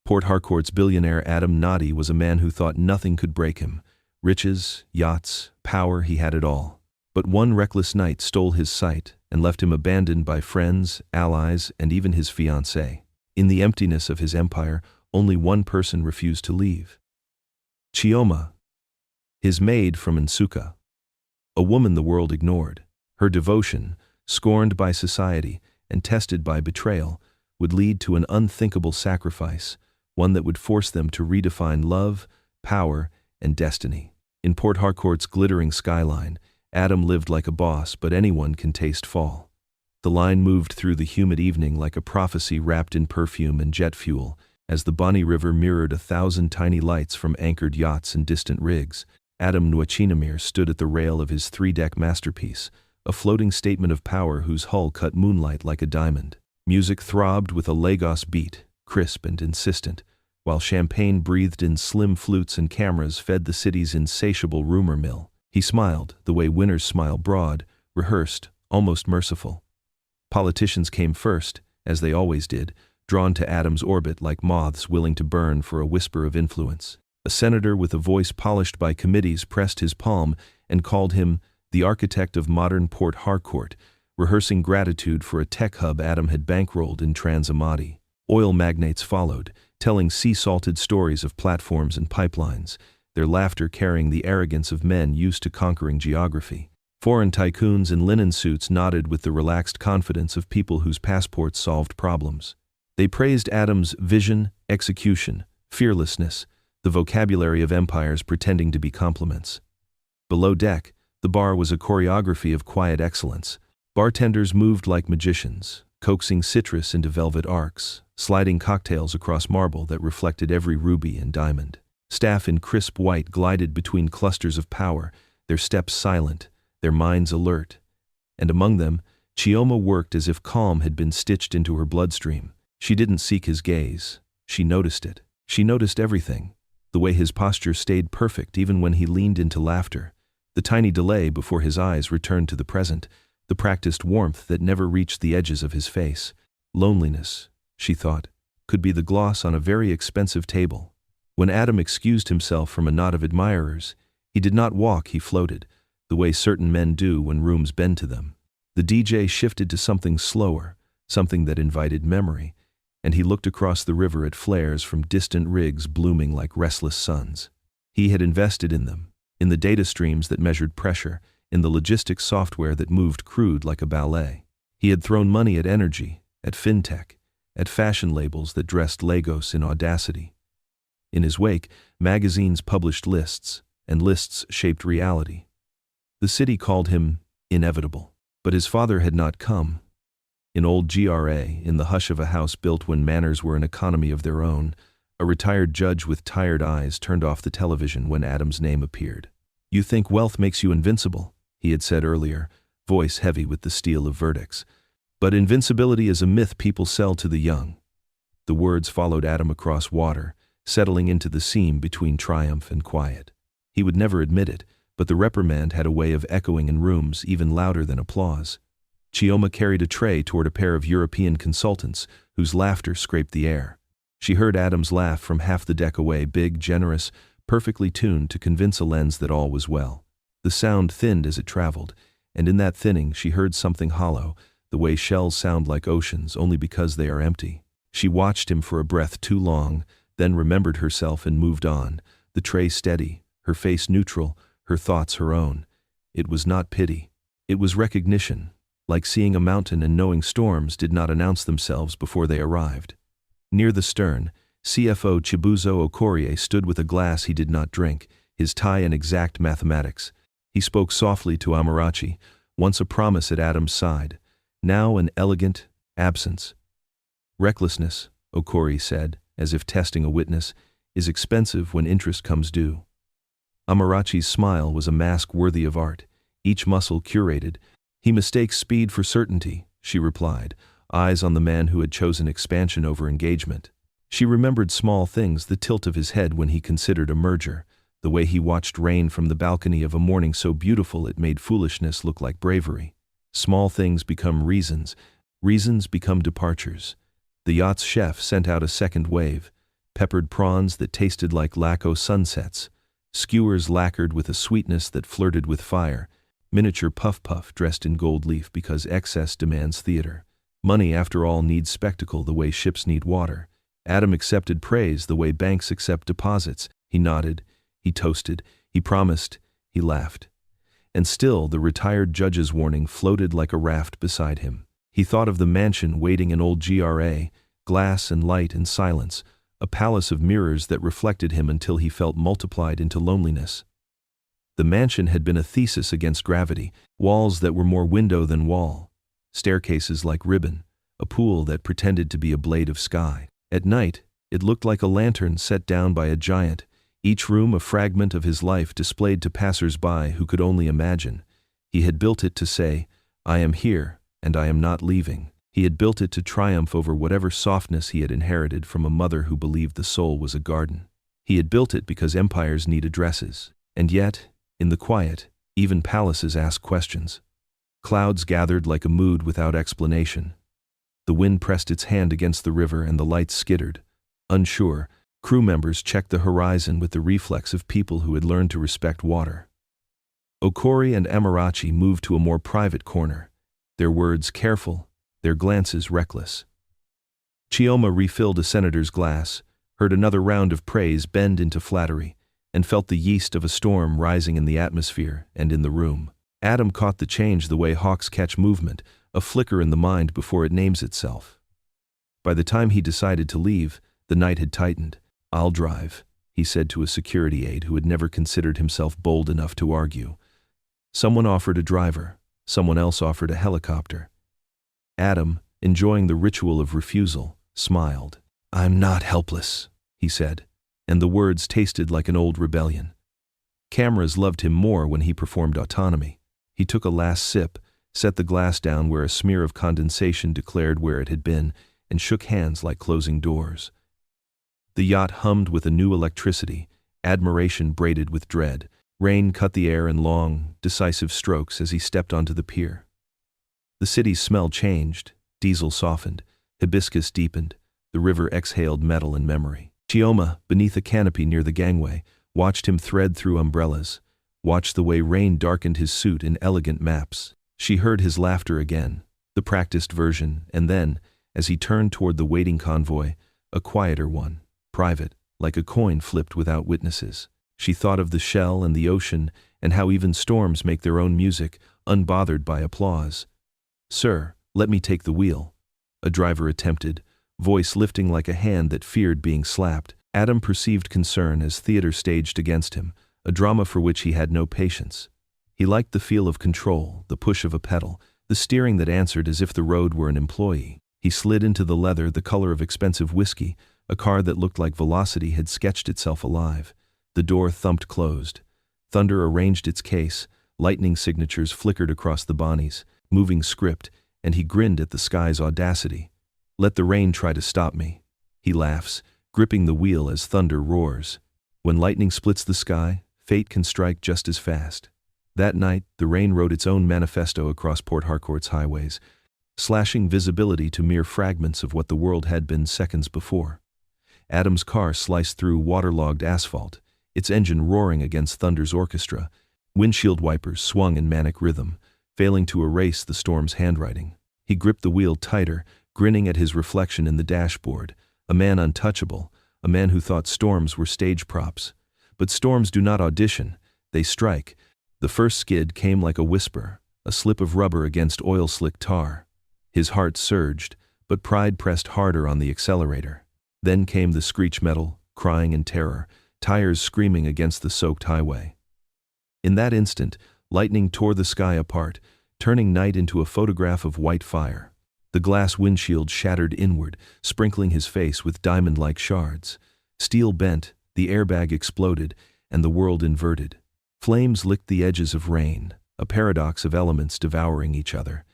Port Harcourt's billionaire Adam Nwachinemere was a man who thought nothing could break him. Riches, yachts, power, he had it all. But one reckless night stole his sight and left him abandoned by friends, allies, and even his fiancée. In the emptiness of his empire, only one person refused to leave. Chioma, his maid from Nsukka. A woman the world ignored. Her devotion, scorned by society and tested by betrayal, would lead to an unthinkable sacrifice, one that would force them to redefine love, power, and destiny. In Port Harcourt's glittering skyline, Adam lived like a boss, but anyone can taste fall. The line moved through the humid evening like a prophecy wrapped in perfume and jet fuel, as the Bonny River mirrored 1,000 tiny lights from anchored yachts and distant rigs. Adam Nwachinemere stood at the rail of his 3-deck masterpiece, a floating statement of power whose hull cut moonlight like a diamond. Music throbbed with a Lagos beat, crisp and insistent, while champagne breathed in slim flutes and cameras fed the city's insatiable rumor mill. He smiled, the way winners smile, broad, rehearsed, almost merciful. Politicians came first, as they always did, drawn to Adam's orbit like moths willing to burn for a whisper of influence. A senator with a voice polished by committees pressed his palm and called him the architect of modern Port Harcourt, rehearsing gratitude for a tech hub Adam had bankrolled in Transamati. Oil magnates followed, telling sea-salted stories of platforms and pipelines, their laughter carrying the arrogance of men used to conquering geography. Foreign tycoons in linen suits nodded with the relaxed confidence of people whose passports solved problems. They praised Adam's vision, execution, fearlessness, the vocabulary of empires pretending to be compliments. Below deck, the bar was a choreography of quiet excellence. Bartenders moved like magicians, coaxing citrus into velvet arcs, sliding cocktails across marble that reflected every ruby and diamond. Staff in crisp white glided between clusters of power, their steps silent, their minds alert. And among them, Chioma worked as if calm had been stitched into her bloodstream. She didn't seek his gaze. She noticed it. She noticed everything. The way his posture stayed perfect even when he leaned into laughter. The tiny delay before his eyes returned to the present. The practiced warmth that never reached the edges of his face. Loneliness, she thought, could be the gloss on a very expensive table. When Adam excused himself from a knot of admirers, he did not walk, he floated, the way certain men do when rooms bend to them. The DJ shifted to something slower, something that invited memory, and he looked across the river at flares from distant rigs blooming like restless suns. He had invested in them, in the data streams that measured pressure, in the logistics software that moved crude like a ballet. He had thrown money at energy, at fintech, at fashion labels that dressed Lagos in audacity. In his wake, magazines published lists, and lists shaped reality. The city called him inevitable, but his father had not come. In old GRA, in the hush of a house built when manners were an economy of their own, a retired judge with tired eyes turned off the television when Adam's name appeared. "You think wealth makes you invincible," he had said earlier, voice heavy with the steel of verdicts. "But invincibility is a myth people sell to the young." The words followed Adam across water, settling into the seam between triumph and quiet. He would never admit it, but the reprimand had a way of echoing in rooms even louder than applause. Chioma carried a tray toward a pair of European consultants whose laughter scraped the air. She heard Adam's laugh from half the deck away, big, generous, perfectly tuned to convince a lens that all was well. The sound thinned as it traveled, and in that thinning she heard something hollow, the way shells sound like oceans only because they are empty. She watched him for a breath too long, then remembered herself and moved on, the tray steady, her face neutral, her thoughts her own. It was not pity. It was recognition, like seeing a mountain and knowing storms did not announce themselves before they arrived. Near the stern, CFO Chibuzo Okorie stood with a glass he did not drink, his tie in exact mathematics. He spoke softly to Amarachi, once a promise at Adam's side, now an elegant absence. "Recklessness," Okorie said, as if testing a witness, "is expensive when interest comes due." Amarachi's smile was a mask worthy of art, each muscle curated. "He mistakes speed for certainty," she replied, eyes on the man who had chosen expansion over engagement. She remembered small things, the tilt of his head when he considered a merger, the way he watched rain from the balcony of a morning so beautiful it made foolishness look like bravery. Small things become reasons, reasons become departures. The yacht's chef sent out a second wave. peppered prawns that tasted like Laco sunsets, skewers lacquered with a sweetness that flirted with fire, miniature puff-puff dressed in gold leaf because excess demands theater. Money, after all, needs spectacle the way ships need water. Adam accepted praise the way banks accept deposits. He nodded, he toasted, he promised, he laughed. And still the retired judge's warning floated like a raft beside him. He thought of the mansion waiting in old GRA, glass and light and silence, a palace of mirrors that reflected him until he felt multiplied into loneliness. The mansion had been a thesis against gravity, walls that were more window than wall, staircases like ribbon, a pool that pretended to be a blade of sky. At night, it looked like a lantern set down by a giant, each room a fragment of his life displayed to passers-by who could only imagine. He had built it to say, "I am here, and I am not leaving." He had built it to triumph over whatever softness he had inherited from a mother who believed the soul was a garden. He had built it because empires need addresses. And yet, in the quiet, even palaces ask questions. Clouds gathered like a mood without explanation. The wind pressed its hand against the river and the lights skittered. Unsure, crew members checked the horizon with the reflex of people who had learned to respect water. Okori and Amarachi moved to a more private corner, their words careful, their glances reckless. Chioma refilled a senator's glass, heard another round of praise bend into flattery, and felt the yeast of a storm rising in the atmosphere and in the room. Adam caught the change the way hawks catch movement, a flicker in the mind before it names itself. By the time he decided to leave, the night had tightened. "I'll drive," he said to a security aide who had never considered himself bold enough to argue. Someone offered a driver, someone else offered a helicopter. Adam, enjoying the ritual of refusal, smiled. "I'm not helpless," he said, and the words tasted like an old rebellion. Cameras loved him more when he performed autonomy. He took a last sip, set the glass down where a smear of condensation declared where it had been, and shook hands like closing doors. The yacht hummed with a new electricity, admiration braided with dread. Rain cut the air in long, decisive strokes as he stepped onto the pier. The city's smell changed, diesel softened, hibiscus deepened, the river exhaled metal and memory. Chioma, beneath a canopy near the gangway, watched him thread through umbrellas, watched the way rain darkened his suit in elegant maps. She heard his laughter again, the practiced version, and then, as he turned toward the waiting convoy, a quieter one, private, like a coin flipped without witnesses. She thought of the shell and the ocean and how even storms make their own music, unbothered by applause. "Sir, let me take the wheel," a driver attempted, voice lifting like a hand that feared being slapped. Adam perceived concern as theater staged against him, a drama for which he had no patience. He liked the feel of control, the push of a pedal, the steering that answered as if the road were an employee. He slid into the leather the color of expensive whiskey, a car that looked like velocity had sketched itself alive. The door thumped closed. Thunder arranged its case, lightning signatures flickered across the bonnets, moving script, and he grinned at the sky's audacity. "Let the rain try to stop me," he laughs, gripping the wheel as thunder roars. When lightning splits the sky, fate can strike just as fast. That night, the rain wrote its own manifesto across Port Harcourt's highways, slashing visibility to mere fragments of what the world had been seconds before. Adam's car sliced through waterlogged asphalt, its engine roaring against thunder's orchestra. Windshield wipers swung in manic rhythm, failing to erase the storm's handwriting. He gripped the wheel tighter, grinning at his reflection in the dashboard, a man untouchable, a man who thought storms were stage props. But storms do not audition, they strike. The first skid came like a whisper, a slip of rubber against oil-slick tar. His heart surged, but pride pressed harder on the accelerator. Then came the screech metal, crying in terror, tires screaming against the soaked highway. In that instant, lightning tore the sky apart, turning night into a photograph of white fire. The glass windshield shattered inward, sprinkling his face with diamond-like shards. Steel bent, the airbag exploded, and the world inverted. Flames licked the edges of rain, a paradox of elements devouring each other.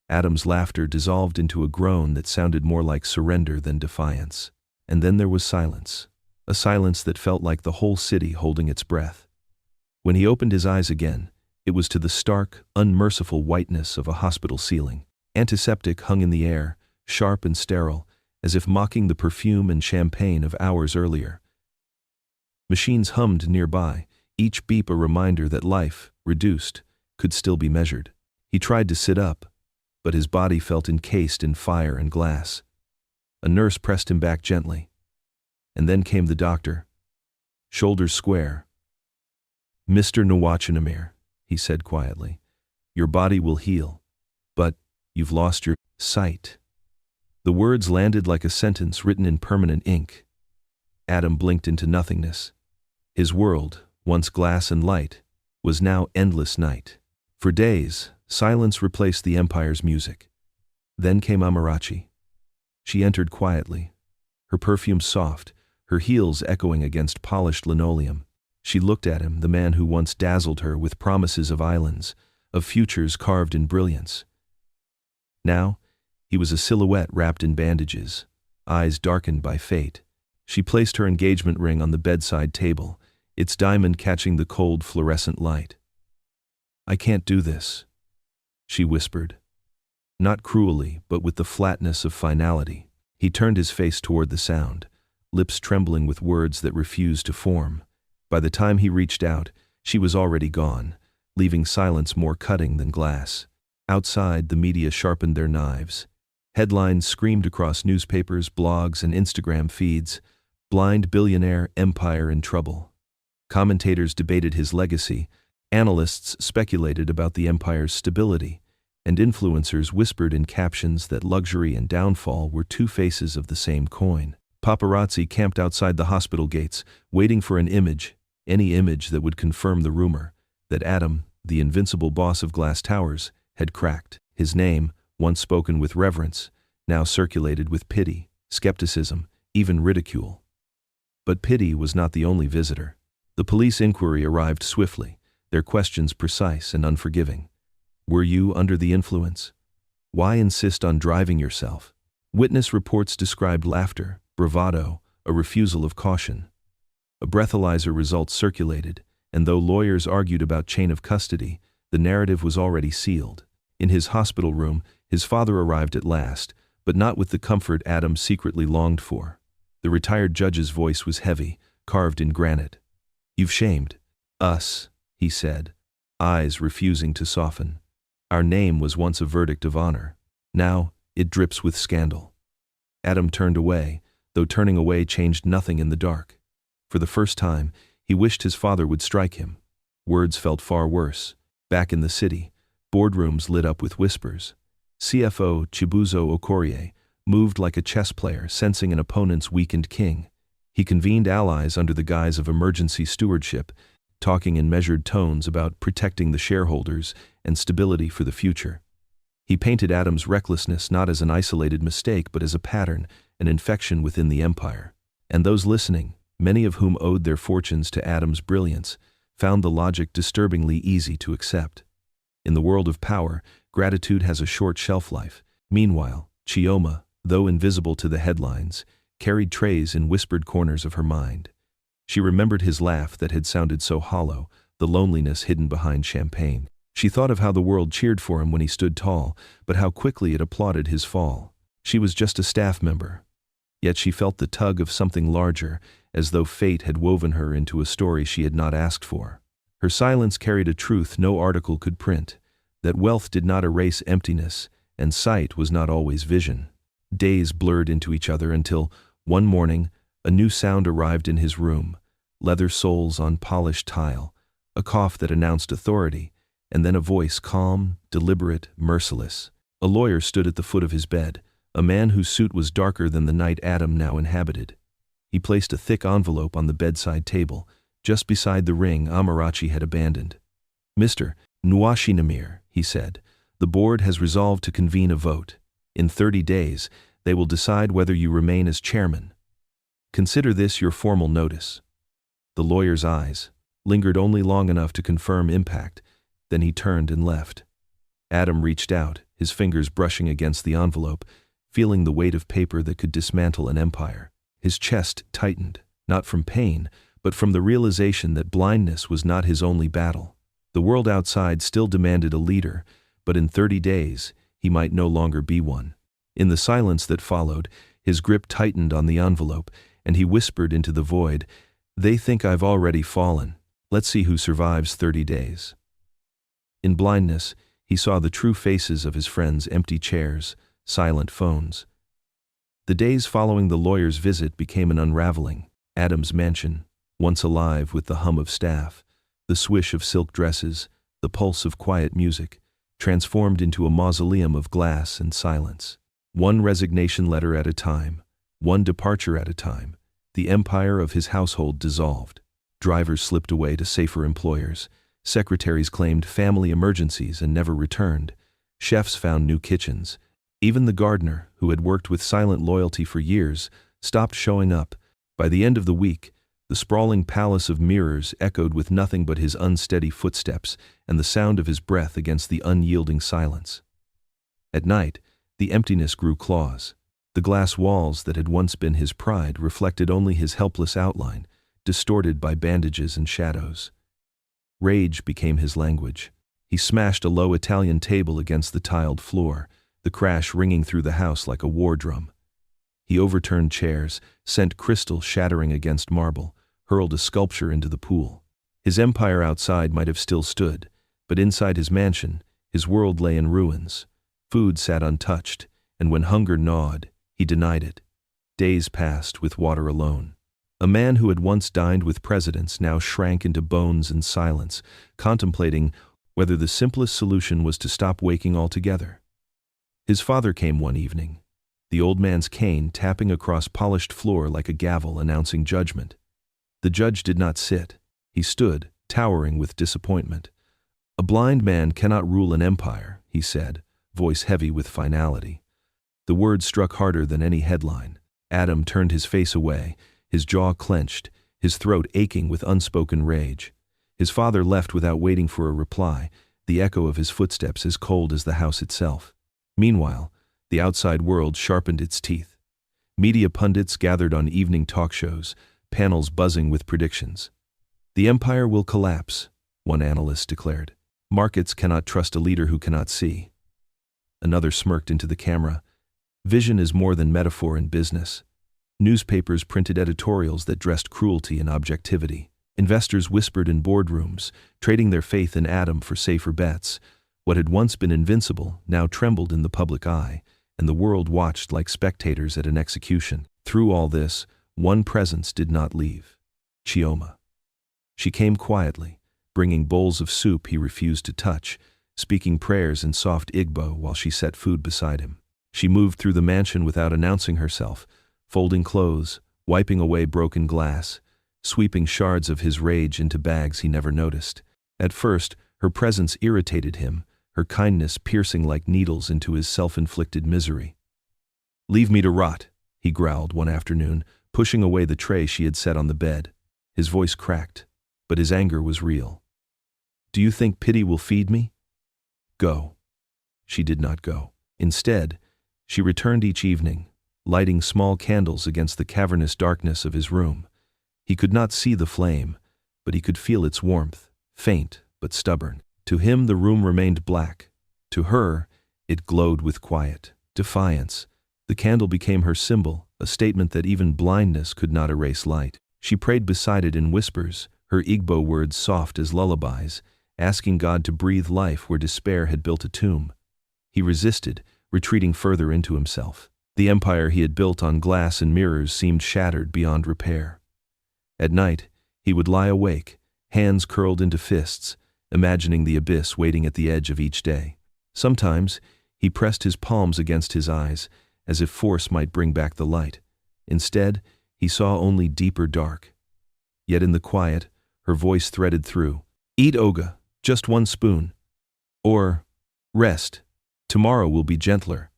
Adam's laughter dissolved into a groan that sounded more like surrender than defiance. And then there was silence, a silence that felt like the whole city holding its breath. When he opened his eyes again, it was to the stark, unmerciful whiteness of a hospital ceiling. Antiseptic hung in the air, sharp and sterile, as if mocking the perfume and champagne of hours earlier. Machines hummed nearby, each beep a reminder that life, reduced, could still be measured. He tried to sit up, but his body felt encased in fire and glass. A nurse pressed him back gently. And then came the doctor, shoulders square. "Mr. Nwachinemere," he said quietly, "your body will heal, but you've lost your sight." The words landed like a sentence written in permanent ink. Adam blinked into nothingness. His world, once glass and light, was now endless night. For days, silence replaced the Empire's music. Then came Amarachi. She entered quietly, her perfume soft, her heels echoing against polished linoleum. She looked at him, the man who once dazzled her with promises of islands, of futures carved in brilliance. Now, he was a silhouette wrapped in bandages, eyes darkened by fate. She placed her engagement ring on the bedside table, its diamond catching the cold fluorescent light. "I can't do this," she whispered. Not cruelly, but with the flatness of finality. He turned his face toward the sound, lips trembling with words that refused to form. By the time he reached out, she was already gone, leaving silence more cutting than glass. Outside, the media sharpened their knives. Headlines screamed across newspapers, blogs, and Instagram feeds, "Blind billionaire, empire in trouble." Commentators debated his legacy, analysts speculated about the empire's stability, and influencers whispered in captions that luxury and downfall were two faces of the same coin. Paparazzi camped outside the hospital gates, waiting for an image, any image that would confirm the rumor that Adam, the invincible boss of glass towers, had cracked. His name, once spoken with reverence, now circulated with pity, skepticism, even ridicule. But pity was not the only visitor. The police inquiry arrived swiftly, their questions precise and unforgiving. Were you under the influence? Why insist on driving yourself? Witness reports described laughter, bravado, a refusal of caution. A breathalyzer result circulated, and though lawyers argued about chain of custody, the narrative was already sealed. In his hospital room, his father arrived at last, but not with the comfort Adam secretly longed for. The retired judge's voice was heavy, carved in granite. "You've shamed us," he said, eyes refusing to soften. "Our name was once a verdict of honor. Now, it drips with scandal." Adam turned away, though turning away changed nothing in the dark. For the first time, he wished his father would strike him. Words felt far worse. Back in the city, boardrooms lit up with whispers. CFO Chibuzo Okorie moved like a chess player sensing an opponent's weakened king. He convened allies under the guise of emergency stewardship, talking in measured tones about protecting the shareholders and stability for the future. He painted Adam's recklessness not as an isolated mistake but as a pattern, an infection within the empire. And those listening, many of whom owed their fortunes to Adam's brilliance, found the logic disturbingly easy to accept. In the world of power, gratitude has a short shelf life. Meanwhile, Chioma, though invisible to the headlines, carried trays in whispered corners of her mind. She remembered his laugh that had sounded so hollow, the loneliness hidden behind champagne. She thought of how the world cheered for him when he stood tall, but how quickly it applauded his fall. She was just a staff member. Yet she felt the tug of something larger, as though fate had woven her into a story she had not asked for. Her silence carried a truth no article could print, that wealth did not erase emptiness, and sight was not always vision. Days blurred into each other until, one morning, a new sound arrived in his room, leather soles on polished tile, a cough that announced authority, and then a voice calm, deliberate, merciless. A lawyer stood at the foot of his bed, a man whose suit was darker than the night Adam now inhabited. He placed a thick envelope on the bedside table, just beside the ring Amarachi had abandoned. "Mr. Nwachinemere," he said, "the board has resolved to convene a vote. In 30 days, they will decide whether you remain as chairman. Consider this your formal notice." The lawyer's eyes lingered only long enough to confirm impact, then he turned and left. Adam reached out, his fingers brushing against the envelope, feeling the weight of paper that could dismantle an empire. His chest tightened, not from pain, but from the realization that blindness was not his only battle. The world outside still demanded a leader, but in 30 days, he might no longer be one. In the silence that followed, His grip tightened on the envelope, and he whispered into the void, "They think I've already fallen. Let's see who survives 30 days." In blindness, he saw the true faces of his friends: empty chairs, silent phones. The days following the lawyer's visit became an unraveling. Adam's mansion, once alive with the hum of staff, the swish of silk dresses, the pulse of quiet music, transformed into a mausoleum of glass and silence. One resignation letter at a time, one departure at a time, the empire of his household dissolved. Drivers slipped away to safer employers. Secretaries claimed family emergencies and never returned. Chefs found new kitchens. Even the gardener, who had worked with silent loyalty for years, stopped showing up. By the end of the week, the sprawling palace of mirrors echoed with nothing but his unsteady footsteps and the sound of his breath against the unyielding silence. At night, the emptiness grew claws. The glass walls that had once been his pride reflected only his helpless outline, distorted by bandages and shadows. Rage became his language. He smashed a low Italian table against the tiled floor, the crash ringing through the house like a war drum. He overturned chairs, sent crystal shattering against marble, hurled a sculpture into the pool. His empire outside might have still stood, but inside his mansion, his world lay in ruins. Food sat untouched, and when hunger gnawed, he denied it. Days passed with water alone. A man who had once dined with presidents now shrank into bones and silence, contemplating whether the simplest solution was to stop waking altogether. His father came one evening, the old man's cane tapping across polished floor like a gavel announcing judgment. The judge did not sit. He stood, towering with disappointment. "A blind man cannot rule an empire," he said, voice heavy with finality. The words struck harder than any headline. Adam turned his face away, his jaw clenched, his throat aching with unspoken rage. His father left without waiting for a reply, the echo of his footsteps as cold as the house itself. Meanwhile, the outside world sharpened its teeth. Media pundits gathered on evening talk shows, panels buzzing with predictions. "The empire will collapse," one analyst declared. "Markets cannot trust a leader who cannot see." Another smirked into the camera. "Vision is more than metaphor in business." Newspapers printed editorials that dressed cruelty and objectivity. Investors whispered in boardrooms, trading their faith in Adam for safer bets. What had once been invincible now trembled in the public eye, and the world watched like spectators at an execution. Through all this, one presence did not leave: Chioma. She came quietly, bringing bowls of soup he refused to touch, speaking prayers in soft Igbo while she set food beside him. She moved through the mansion without announcing herself, folding clothes, wiping away broken glass, sweeping shards of his rage into bags he never noticed. At first, her presence irritated him, her kindness piercing like needles into his self-inflicted misery. "Leave me to rot," he growled one afternoon, pushing away the tray she had set on the bed. His voice cracked, but his anger was real. "Do you think pity will feed me? Go." She did not go. Instead, she returned each evening, lighting small candles against the cavernous darkness of his room. He could not see the flame, but he could feel its warmth, faint but stubborn. To him the room remained black. To her, it glowed with quiet, defiance. The candle became her symbol, a statement that even blindness could not erase light. She prayed beside it in whispers, her Igbo words soft as lullabies, asking God to breathe life where despair had built a tomb. He resisted, retreating further into himself. The empire he had built on glass and mirrors seemed shattered beyond repair. At night, he would lie awake, hands curled into fists, imagining the abyss waiting at the edge of each day. Sometimes, he pressed his palms against his eyes, as if force might bring back the light. Instead, he saw only deeper dark. Yet in the quiet, her voice threaded through. "Eat oga, just one spoon." Or, "Rest, tomorrow will be gentler."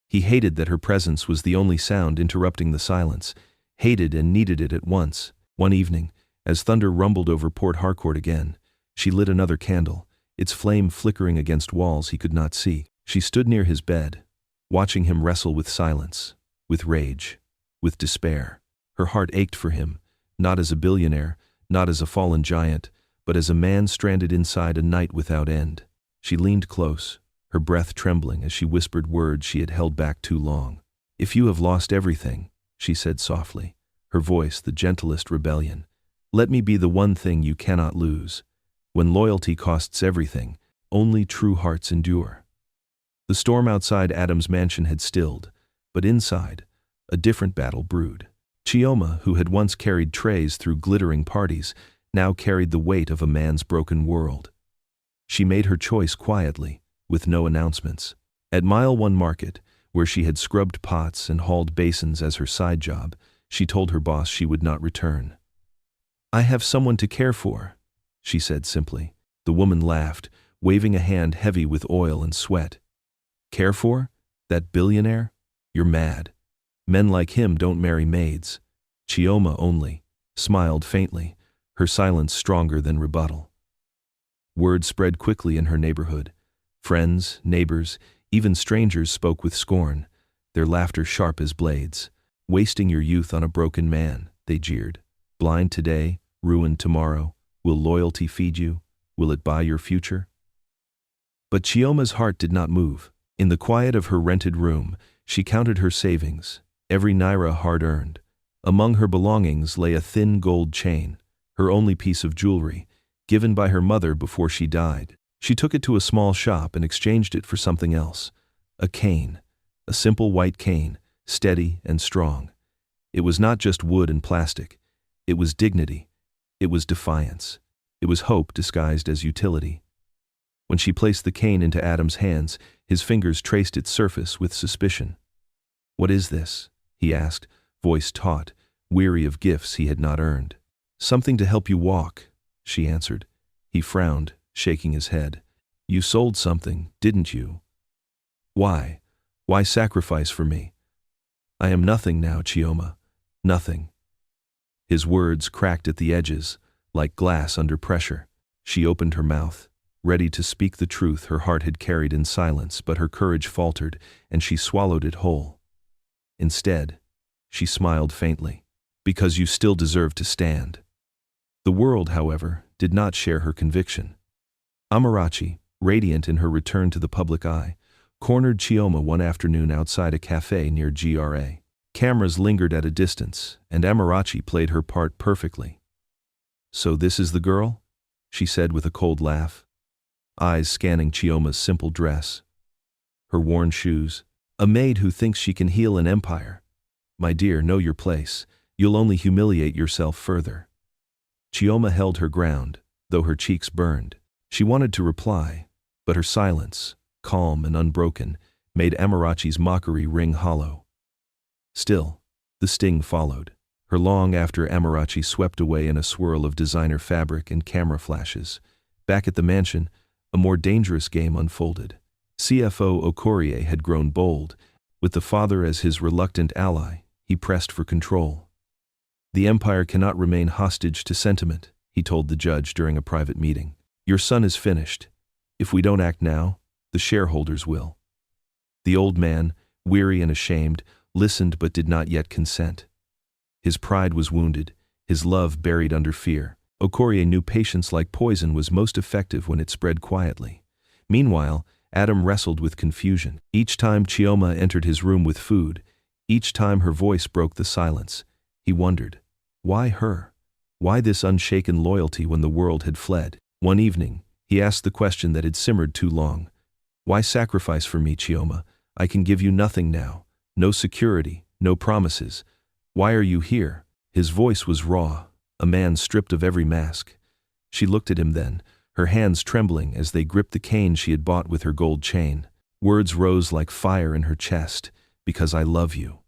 He hated that her presence was the only sound interrupting the silence, hated and needed it at once. One evening, as thunder rumbled over Port Harcourt again, she lit another candle, its flame flickering against walls he could not see. She stood near his bed, watching him wrestle with silence, with rage, with despair. Her heart ached for him, not as a billionaire, not as a fallen giant, but as a man stranded inside a night without end. She leaned close, her breath trembling as she whispered words she had held back too long. If you have lost everything, she said softly, her voice the gentlest rebellion, let me be the one thing you cannot lose. When loyalty costs everything, only true hearts endure. The storm outside Adam's mansion had stilled, but inside, a different battle brewed. Chioma, who had once carried trays through glittering parties, now carried the weight of a man's broken world. She made her choice quietly, with no announcements. At Mile 1 Market, where she had scrubbed pots and hauled basins as her side job, she told her boss she would not return. I have someone to care for, she said simply. The woman laughed, waving a hand heavy with oil and sweat. Care for? That billionaire? You're mad. Men like him don't marry maids. Chioma only smiled faintly, her silence stronger than rebuttal. Word spread quickly in her neighborhood. Friends, neighbors, even strangers spoke with scorn, their laughter sharp as blades. Wasting your youth on a broken man, they jeered. Blind today, ruined tomorrow. Will loyalty feed you? Will it buy your future? But Chioma's heart did not move. In the quiet of her rented room, she counted her savings, every naira hard-earned. Among her belongings lay a thin gold chain, her only piece of jewelry, given by her mother before she died. She took it to a small shop and exchanged it for something else. A cane, a simple white cane, steady and strong. It was not just wood and plastic. It was dignity. It was defiance. It was hope disguised as utility. When she placed the cane into Adam's hands, his fingers traced its surface with suspicion. What is this? He asked, voice taut, weary of gifts he had not earned. Something to help you walk, she answered. He frowned, shaking his head. You sold something, didn't you? Why? Why sacrifice for me? I am nothing now, Chioma. Nothing. His words cracked at the edges, like glass under pressure. She opened her mouth, ready to speak the truth her heart had carried in silence, but her courage faltered, and she swallowed it whole. Instead, she smiled faintly. Because you still deserve to stand. The world, however, did not share her conviction. Amarachi, radiant in her return to the public eye, cornered Chioma one afternoon outside a cafe near GRA. Cameras lingered at a distance, and Amarachi played her part perfectly. So this is the girl? She said with a cold laugh, eyes scanning Chioma's simple dress. Her worn shoes. A maid who thinks she can heal an empire. My dear, know your place. You'll only humiliate yourself further. Chioma held her ground, though her cheeks burned. She wanted to reply, but her silence, calm and unbroken, made Amarachi's mockery ring hollow. Still, the sting followed. Her long after Amarachi swept away in a swirl of designer fabric and camera flashes. Back at the mansion, a more dangerous game unfolded. CFO Okorie had grown bold. With the father as his reluctant ally, he pressed for control. The empire cannot remain hostage to sentiment, he told the judge during a private meeting. Your son is finished. If we don't act now, the shareholders will. The old man, weary and ashamed, listened but did not yet consent. His pride was wounded, his love buried under fear. Okorie knew patience like poison was most effective when it spread quietly. Meanwhile, Adam wrestled with confusion. Each time Chioma entered his room with food, each time her voice broke the silence, he wondered, why her? Why this unshaken loyalty when the world had fled? One evening, he asked the question that had simmered too long. Why sacrifice for me, Chioma? I can give you nothing now. No security, no promises. Why are you here? His voice was raw, a man stripped of every mask. She looked at him then, her hands trembling as they gripped the cane she had bought with her gold chain. Words rose like fire in her chest. Because I love you.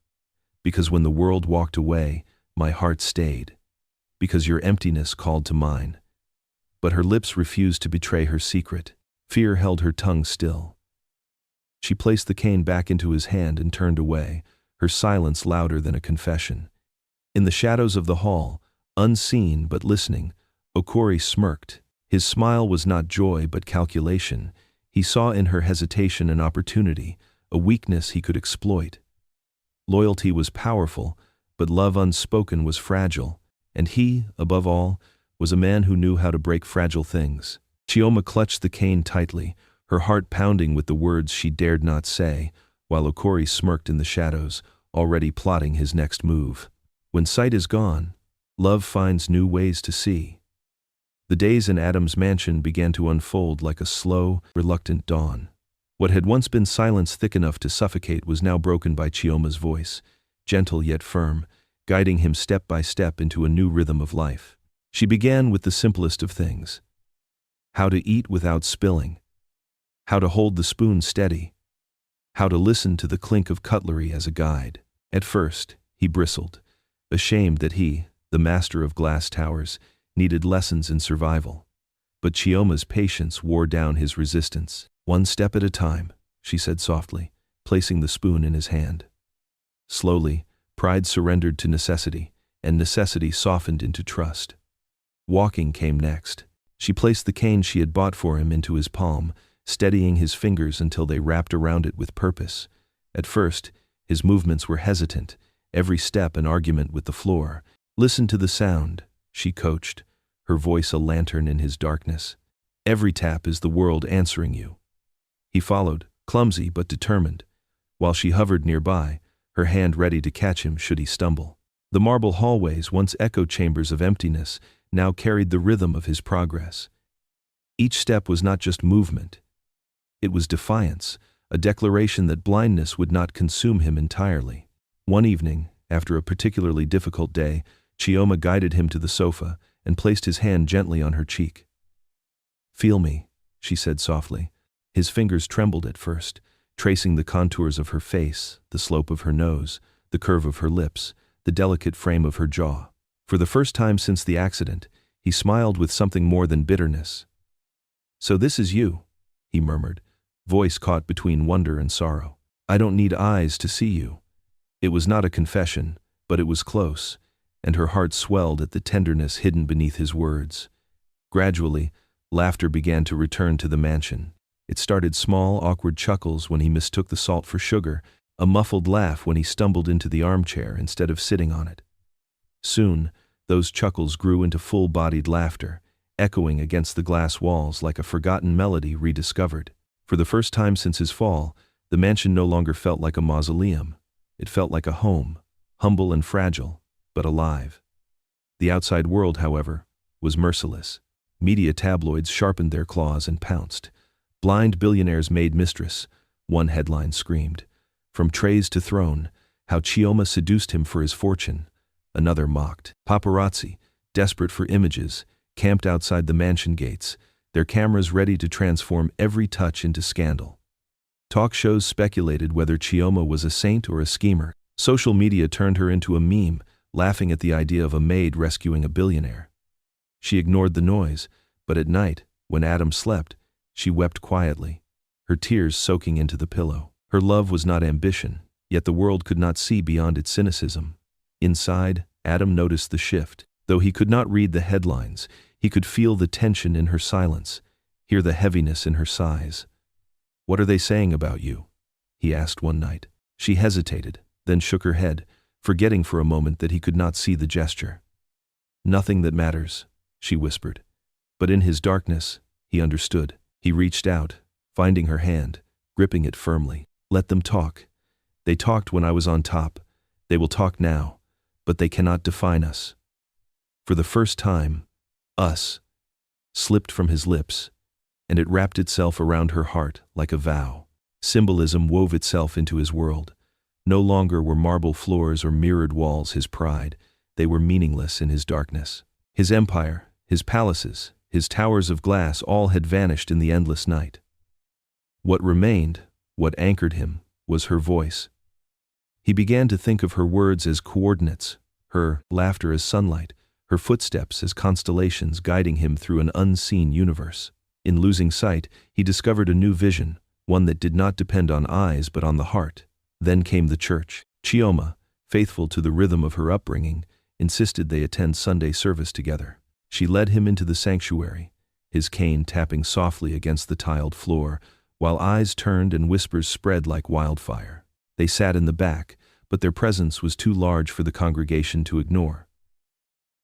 Because when the world walked away, my heart stayed. Because your emptiness called to mine. But her lips refused to betray her secret. Fear held her tongue still. She placed the cane back into his hand and turned away, her silence louder than a confession. In the shadows of the hall, unseen but listening, Okorie smirked. His smile was not joy but calculation. He saw in her hesitation an opportunity, a weakness he could exploit. Loyalty was powerful, but love unspoken was fragile, and he, above all, was a man who knew how to break fragile things. Chioma clutched the cane tightly, her heart pounding with the words she dared not say, while Okorie smirked in the shadows, already plotting his next move. When sight is gone, love finds new ways to see. The days in Adam's mansion began to unfold like a slow, reluctant dawn. What had once been silence thick enough to suffocate was now broken by Chioma's voice, gentle yet firm, guiding him step by step into a new rhythm of life. She began with the simplest of things: how to eat without spilling, how to hold the spoon steady, how to listen to the clink of cutlery as a guide. At first, he bristled, ashamed that he, the master of glass towers, needed lessons in survival. But Chioma's patience wore down his resistance. "One step at a time," she said softly, placing the spoon in his hand. Slowly, pride surrendered to necessity, and necessity softened into trust. Walking came next. She placed the cane she had bought for him into his palm, steadying his fingers until they wrapped around it with purpose. At first, his movements were hesitant, every step an argument with the floor. "Listen to the sound," she coached, her voice a lantern in his darkness. "Every tap is the world answering you." He followed, clumsy but determined, while she hovered nearby, her hand ready to catch him should he stumble. The marble hallways, once echo chambers of emptiness, now carried the rhythm of his progress. Each step was not just movement. It was defiance, a declaration that blindness would not consume him entirely. One evening, after a particularly difficult day, Chioma guided him to the sofa and placed his hand gently on her cheek. "Feel me," she said softly. His fingers trembled at first, tracing the contours of her face, the slope of her nose, the curve of her lips, the delicate frame of her jaw. For the first time since the accident, he smiled with something more than bitterness. "So this is you," he murmured, voice caught between wonder and sorrow. "I don't need eyes to see you." It was not a confession, but it was close, and her heart swelled at the tenderness hidden beneath his words. Gradually, laughter began to return to the mansion. It started small, awkward chuckles when he mistook the salt for sugar, a muffled laugh when he stumbled into the armchair instead of sitting on it. Soon, those chuckles grew into full-bodied laughter, echoing against the glass walls like a forgotten melody rediscovered. For the first time since his fall, the mansion no longer felt like a mausoleum. It felt like a home, humble and fragile, but alive. The outside world, however, was merciless. Media tabloids sharpened their claws and pounced. "Blind billionaire's made mistress," one headline screamed. "From trays to throne, how Chioma seduced him for his fortune," another mocked. Paparazzi, desperate for images, camped outside the mansion gates, their cameras ready to transform every touch into scandal. Talk shows speculated whether Chioma was a saint or a schemer. Social media turned her into a meme, laughing at the idea of a maid rescuing a billionaire. She ignored the noise, but at night, when Adam slept, she wept quietly, her tears soaking into the pillow. Her love was not ambition, yet the world could not see beyond its cynicism. Inside, Adam noticed the shift. Though he could not read the headlines, he could feel the tension in her silence, hear the heaviness in her sighs. "What are they saying about you?" he asked one night. She hesitated, then shook her head, forgetting for a moment that he could not see the gesture. "Nothing that matters," she whispered. But in his darkness, he understood. He reached out, finding her hand, gripping it firmly. "Let them talk. They talked when I was on top. They will talk now, but they cannot define us." For the first time, "us" slipped from his lips, and it wrapped itself around her heart like a vow. Symbolism wove itself into his world. No longer were marble floors or mirrored walls his pride. They were meaningless in his darkness. His empire, his palaces, his towers of glass all had vanished in the endless night. What remained, what anchored him, was her voice. He began to think of her words as coordinates, her laughter as sunlight, her footsteps as constellations guiding him through an unseen universe. In losing sight, he discovered a new vision, one that did not depend on eyes but on the heart. Then came the church. Chioma, faithful to the rhythm of her upbringing, insisted they attend Sunday service together. She led him into the sanctuary, his cane tapping softly against the tiled floor, while eyes turned and whispers spread like wildfire. They sat in the back, but their presence was too large for the congregation to ignore.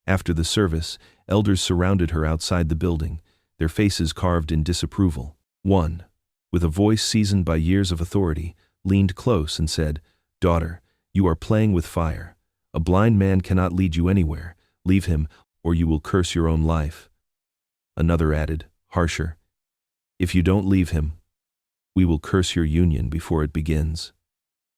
After the service, elders surrounded her outside the building, their faces carved in disapproval. One, with a voice seasoned by years of authority, leaned close and said, "Daughter, You are playing with fire. A blind man cannot lead you anywhere. Leave him, or you will curse your own life." Another added, harsher, "If you don't leave him, we will curse your union before it begins."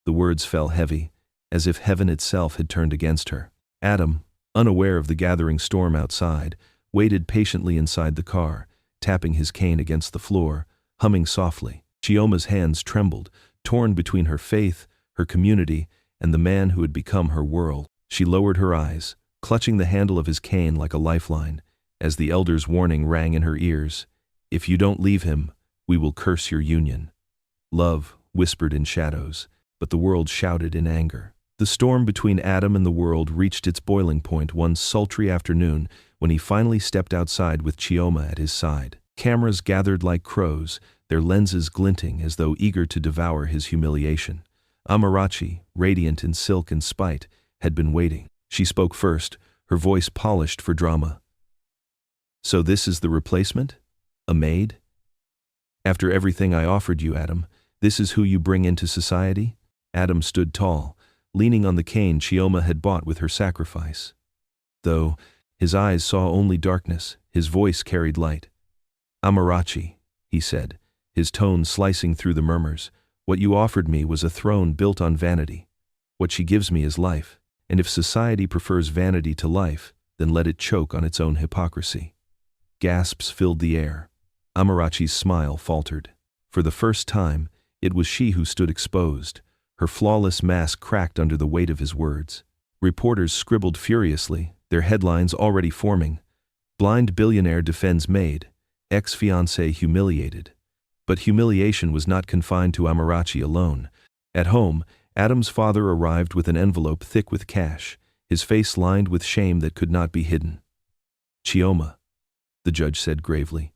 The words fell heavy, as if heaven itself had turned against her. Adam, unaware of the gathering storm outside, waited patiently inside the car, tapping his cane against the floor, humming softly. Chioma's hands trembled, torn between her faith, her community, and the man who had become her world. She lowered her eyes, clutching the handle of his cane like a lifeline, as the elder's warning rang in her ears. "If you don't leave him, we will curse your union." Love whispered in shadows, but the world shouted in anger. The storm between Adam and the world reached its boiling point one sultry afternoon when he finally stepped outside with Chioma at his side. Cameras gathered like crows, their lenses glinting as though eager to devour his humiliation. Amarachi, radiant in silk and spite, had been waiting. She spoke first, her voice polished for drama. "So this is the replacement? A maid? After everything I offered you, Adam, this is who you bring into society?" Adam stood tall, leaning on the cane Chioma had bought with her sacrifice. Though his eyes saw only darkness, his voice carried light. "Amarachi," he said, his tone slicing through the murmurs, "what you offered me was a throne built on vanity. What she gives me is life, and if society prefers vanity to life, then let it choke on its own hypocrisy." Gasps filled the air. Amarachi's smile faltered. For the first time, it was she who stood exposed. Her flawless mask cracked under the weight of his words. Reporters scribbled furiously, their headlines already forming. "Blind billionaire defends Maid, ex-fiancée humiliated." But humiliation was not confined to Amarachi alone. At home, Adam's father arrived with an envelope thick with cash, his face lined with shame that could not be hidden. "Chioma," the judge said gravely,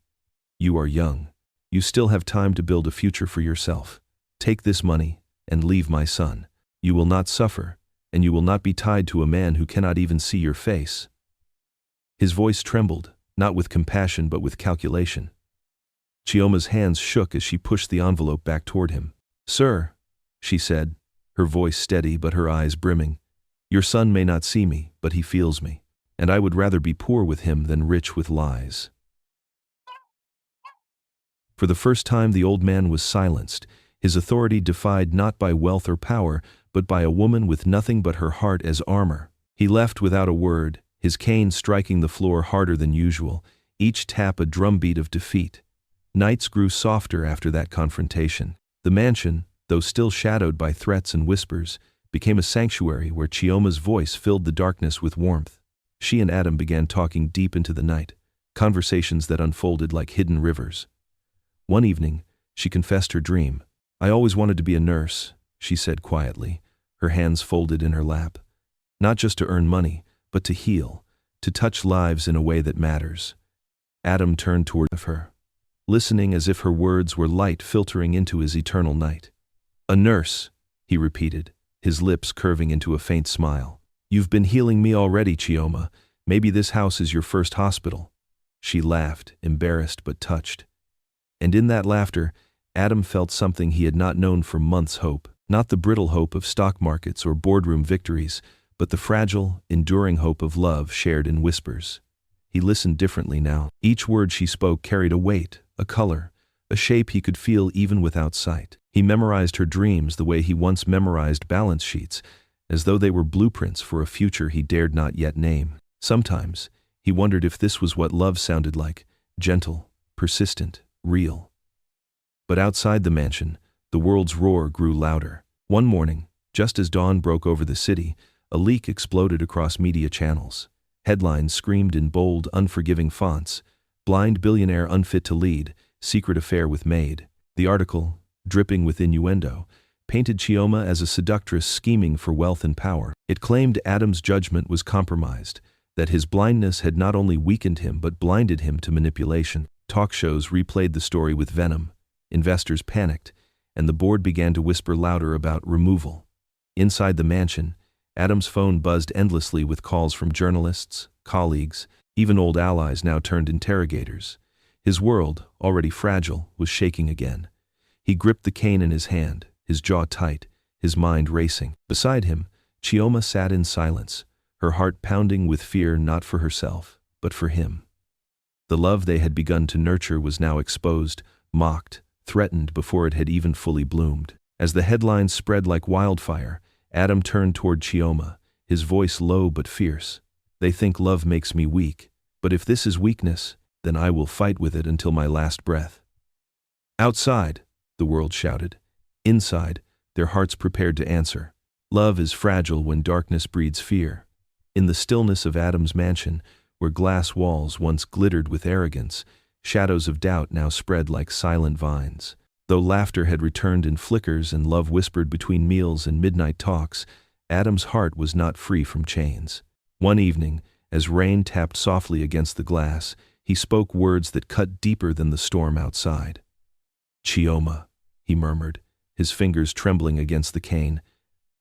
"you are young. You still have time to build a future for yourself. Take this money and leave my son. You will not suffer, and you will not be tied to a man who cannot even see your face." His voice trembled, not with compassion but with calculation. Chioma's hands shook as she pushed the envelope back toward him. "Sir," she said, her voice steady but her eyes brimming, "your son may not see me, but he feels me, and I would rather be poor with him than rich with lies." For the first time the old man was silenced, his authority defied not by wealth or power, but by a woman with nothing but her heart as armor. He left without a word, his cane striking the floor harder than usual, each tap a drumbeat of defeat. Nights grew softer after that confrontation. The mansion, though still shadowed by threats and whispers, became a sanctuary where Chioma's voice filled the darkness with warmth. She and Adam began talking deep into the night, conversations that unfolded like hidden rivers. One evening, she confessed her dream. "I always wanted to be a nurse," she said quietly, her hands folded in her lap. "Not just to earn money, but to heal, to touch lives in a way that matters." Adam turned toward her, listening as if her words were light filtering into his eternal night. "A nurse," he repeated, his lips curving into a faint smile. "You've been healing me already, Chioma. Maybe this house is your first hospital." She laughed, embarrassed but touched. And in that laughter, Adam felt something he had not known for months: hope. Not the brittle hope of stock markets or boardroom victories, but the fragile, enduring hope of love shared in whispers. He listened differently now. Each word she spoke carried a weight, a color, a shape he could feel even without sight. He memorized her dreams the way he once memorized balance sheets, as though they were blueprints for a future he dared not yet name. Sometimes, he wondered if this was what love sounded like: gentle, persistent, real. But outside the mansion, the world's roar grew louder. One morning, just as dawn broke over the city, a leak exploded across media channels. Headlines screamed in bold, unforgiving fonts: "Blind billionaire unfit to lead, secret affair with Maid." The article, dripping with innuendo, painted Chioma as a seductress scheming for wealth and power. It claimed Adam's judgment was compromised, that his blindness had not only weakened him but blinded him to manipulation. Talk shows replayed the story with venom. Investors panicked, and the board began to whisper louder about removal. Inside the mansion, Adam's phone buzzed endlessly with calls from journalists, colleagues, even old allies now turned interrogators. His world, already fragile, was shaking again. He gripped the cane in his hand, his jaw tight, his mind racing. Beside him, Chioma sat in silence, her heart pounding with fear not for herself, but for him. The love they had begun to nurture was now exposed, mocked, threatened before it had even fully bloomed. As the headlines spread like wildfire, Adam turned toward Chioma, his voice low but fierce. "They think love makes me weak, but if this is weakness, then I will fight with it until my last breath." Outside, the world shouted. Inside, their hearts prepared to answer. Love is fragile when darkness breeds fear. In the stillness of Adam's mansion, where glass walls once glittered with arrogance, shadows of doubt now spread like silent vines. Though laughter had returned in flickers and love whispered between meals and midnight talks, Adam's heart was not free from chains. One evening, as rain tapped softly against the glass, he spoke words that cut deeper than the storm outside. "Chioma," he murmured, his fingers trembling against the cane,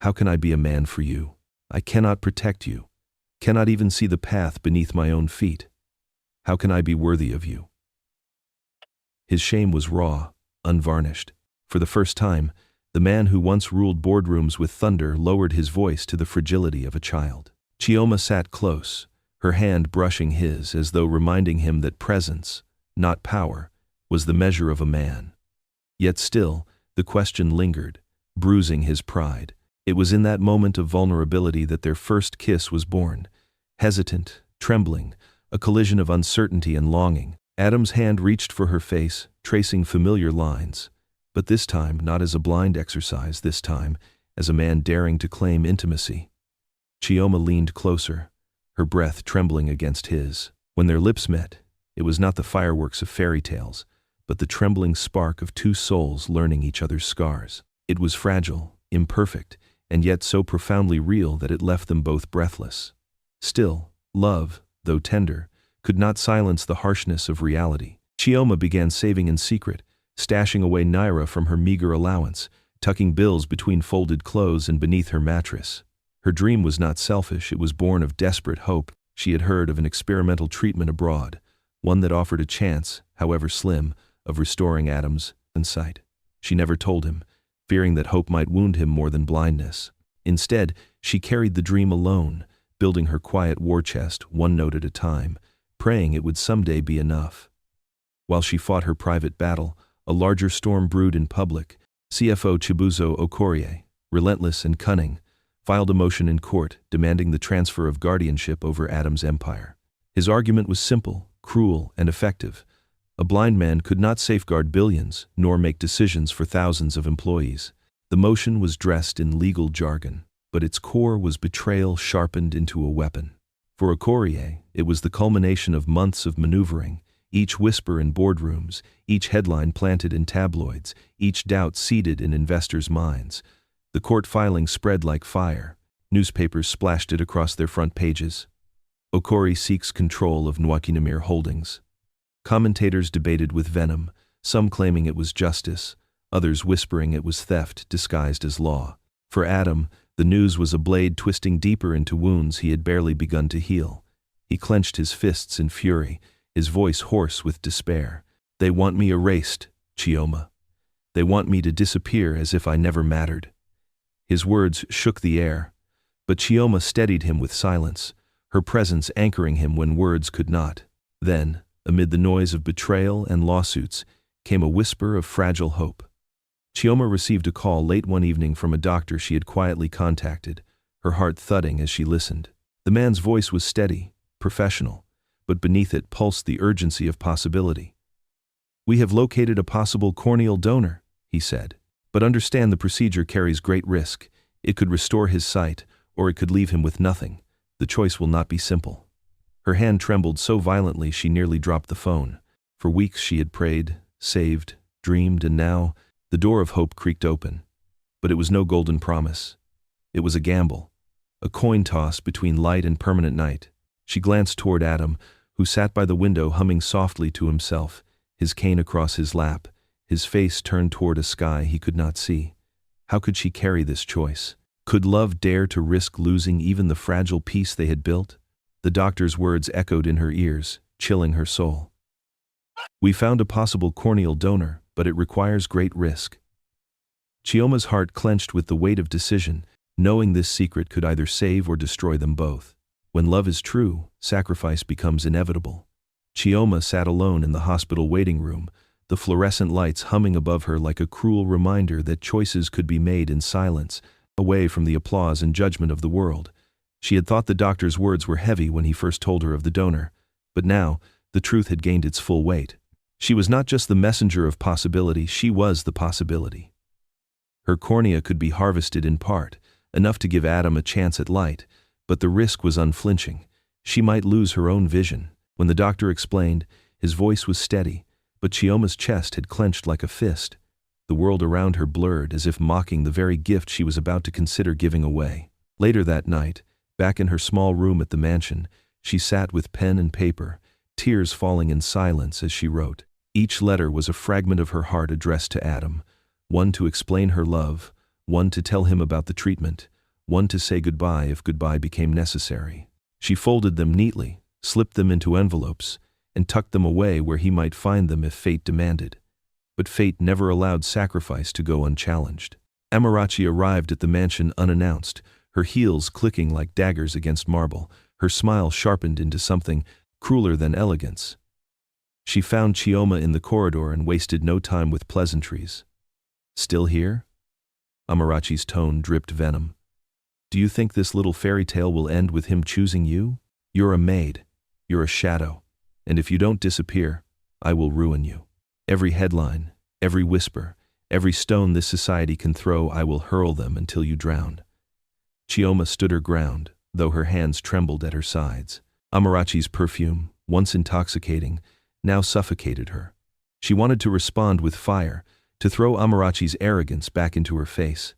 "how can I be a man for you? I cannot protect you, cannot even see the path beneath my own feet. How can I be worthy of you?" His shame was raw, unvarnished. For the first time, the man who once ruled boardrooms with thunder lowered his voice to the fragility of a child. Chioma sat close, her hand brushing his as though reminding him that presence, not power, was the measure of a man. Yet still, the question lingered, bruising his pride. It was in that moment of vulnerability that their first kiss was born. Hesitant, trembling, a collision of uncertainty and longing. Adam's hand reached for her face, tracing familiar lines. But this time, not as a blind exercise, this time, as a man daring to claim intimacy. Chioma leaned closer, her breath trembling against his. When their lips met, it was not the fireworks of fairy tales, but the trembling spark of two souls learning each other's scars. It was fragile, imperfect, and yet so profoundly real that it left them both breathless. Still, love, though tender, could not silence the harshness of reality. Chioma began saving in secret, stashing away naira from her meager allowance, tucking bills between folded clothes and beneath her mattress. Her dream was not selfish, it was born of desperate hope. She had heard of an experimental treatment abroad, one that offered a chance, however slim, of restoring Adam's sight. She never told him, fearing that hope might wound him more than blindness. Instead, she carried the dream alone, building her quiet war chest one note at a time, praying it would someday be enough. While she fought her private battle, a larger storm brewed in public. CFO Chibuzo Okorie, relentless and cunning, filed a motion in court demanding the transfer of guardianship over Adam's empire. His argument was simple, cruel, and effective. A blind man could not safeguard billions, nor make decisions for thousands of employees. The motion was dressed in legal jargon, but its core was betrayal sharpened into a weapon. For Okorie, it was the culmination of months of maneuvering, each whisper in boardrooms, each headline planted in tabloids, each doubt seeded in investors' minds. The court filing spread like fire. Newspapers splashed it across their front pages. Okorie seeks control of Nwachinemere Holdings. Commentators debated with venom, some claiming it was justice, others whispering it was theft disguised as law. For Adam, the news was a blade twisting deeper into wounds he had barely begun to heal. He clenched his fists in fury, his voice hoarse with despair. "They want me erased, Chioma. They want me to disappear as if I never mattered." His words shook the air, but Chioma steadied him with silence, her presence anchoring him when words could not. Then, amid the noise of betrayal and lawsuits, came a whisper of fragile hope. Chioma received a call late one evening from a doctor she had quietly contacted, her heart thudding as she listened. The man's voice was steady, professional, but beneath it pulsed the urgency of possibility. "We have located a possible corneal donor," he said. "But understand the procedure carries great risk. It could restore his sight, or it could leave him with nothing. The choice will not be simple." Her hand trembled so violently she nearly dropped the phone. For weeks she had prayed, saved, dreamed, and now the door of hope creaked open. But it was no golden promise. It was a gamble, a coin toss between light and permanent night. She glanced toward Adam, who sat by the window humming softly to himself, his cane across his lap, his face turned toward a sky he could not see. How could she carry this choice? Could love dare to risk losing even the fragile peace they had built? The doctor's words echoed in her ears, chilling her soul. "We found a possible corneal donor, but it requires great risk." Chioma's heart clenched with the weight of decision, knowing this secret could either save or destroy them both. When love is true, sacrifice becomes inevitable. Chioma sat alone in the hospital waiting room, the fluorescent lights humming above her like a cruel reminder that choices could be made in silence, away from the applause and judgment of the world. She had thought the doctor's words were heavy when he first told her of the donor, but now, the truth had gained its full weight. She was not just the messenger of possibility, she was the possibility. Her cornea could be harvested in part, enough to give Adam a chance at light, but the risk was unflinching. She might lose her own vision. When the doctor explained, his voice was steady, but Chioma's chest had clenched like a fist. The world around her blurred, as if mocking the very gift she was about to consider giving away. Later that night, back in her small room at the mansion, she sat with pen and paper, tears falling in silence as she wrote. Each letter was a fragment of her heart addressed to Adam, one to explain her love, one to tell him about the treatment, one to say goodbye if goodbye became necessary. She folded them neatly, slipped them into envelopes, and tucked them away where he might find them if fate demanded. But fate never allowed sacrifice to go unchallenged. Nwachinemere arrived at the mansion unannounced, her heels clicking like daggers against marble, her smile sharpened into something crueler than elegance. She found Chioma in the corridor and wasted no time with pleasantries. "Still here?" Nwachinemere's tone dripped venom. "Do you think this little fairy tale will end with him choosing you? You're a maid. You're a shadow. And if you don't disappear, I will ruin you. Every headline, every whisper, every stone this society can throw, I will hurl them until you drown." Chioma stood her ground, though her hands trembled at her sides. Nwachinemere's perfume, once intoxicating, now suffocated her. She wanted to respond with fire, to throw Nwachinemere's arrogance back into her face.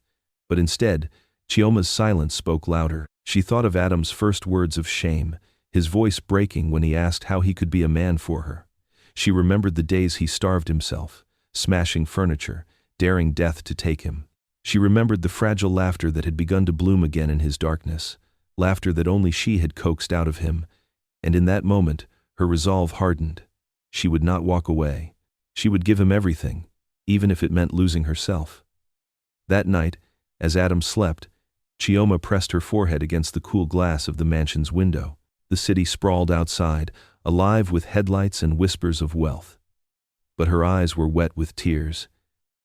But instead, Chioma's silence spoke louder. She thought of Adam's first words of shame, his voice breaking when he asked how he could be a man for her. She remembered the days he starved himself, smashing furniture, daring death to take him. She remembered the fragile laughter that had begun to bloom again in his darkness, laughter that only she had coaxed out of him, and in that moment, her resolve hardened. She would not walk away. She would give him everything, even if it meant losing herself. That night, as Adam slept, Chioma pressed her forehead against the cool glass of the mansion's window. The city sprawled outside, alive with headlights and whispers of wealth. But her eyes were wet with tears.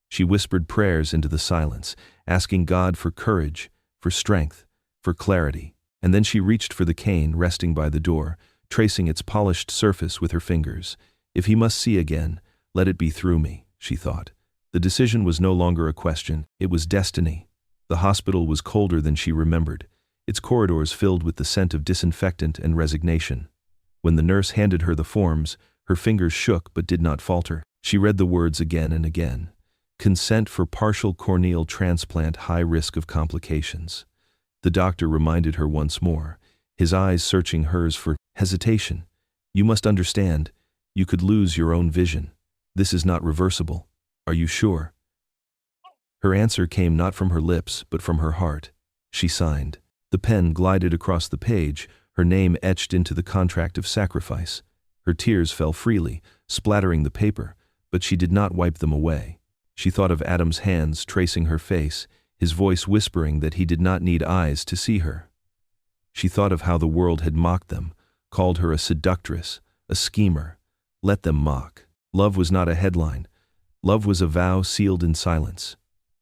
She whispered prayers into the silence, asking God for courage, for strength, for clarity. And then she reached for the cane resting by the door, tracing its polished surface with her fingers. If he must see again, let it be through me, she thought. The decision was no longer a question, it was destiny. The hospital was colder than she remembered, its corridors filled with the scent of disinfectant and resignation. When the nurse handed her the forms, her fingers shook but did not falter. She read the words again and again. Consent for partial corneal transplant, high risk of complications. The doctor reminded her once more, his eyes searching hers for hesitation. You must understand, you could lose your own vision. This is not reversible. Are you sure? Her answer came not from her lips, but from her heart. She signed. The pen glided across the page, her name etched into the contract of sacrifice. Her tears fell freely, splattering the paper, but she did not wipe them away. She thought of Adam's hands tracing her face, his voice whispering that he did not need eyes to see her. She thought of how the world had mocked them, called her a seductress, a schemer. Let them mock. Love was not a headline. Love was a vow sealed in silence.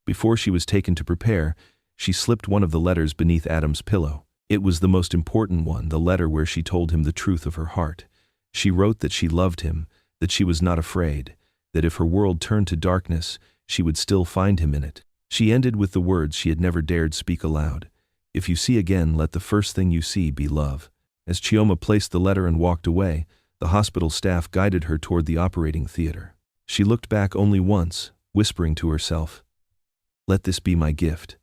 Before she was taken to prepare, she slipped one of the letters beneath Adam's pillow. It was the most important one, the letter where she told him the truth of her heart. She wrote that she loved him, that she was not afraid, that if her world turned to darkness, she would still find him in it. She ended with the words she had never dared speak aloud. If you see again, let the first thing you see be love. As Chioma placed the letter and walked away, the hospital staff guided her toward the operating theater. She looked back only once, whispering to herself, "Let this be my gift."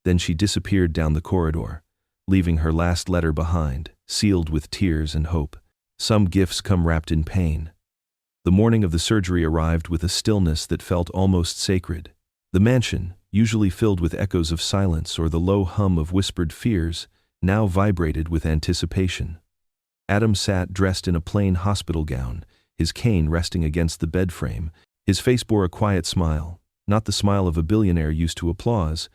Then she disappeared down the corridor, leaving her last letter behind, sealed with tears and hope. Some gifts come wrapped in pain. The morning of the surgery arrived with a stillness that felt almost sacred. The mansion, usually filled with echoes of silence or the low hum of whispered fears, now vibrated with anticipation. Adam sat dressed in a plain hospital gown, his cane resting against the bed frame. His face bore a quiet smile, not the smile of a billionaire used to applause,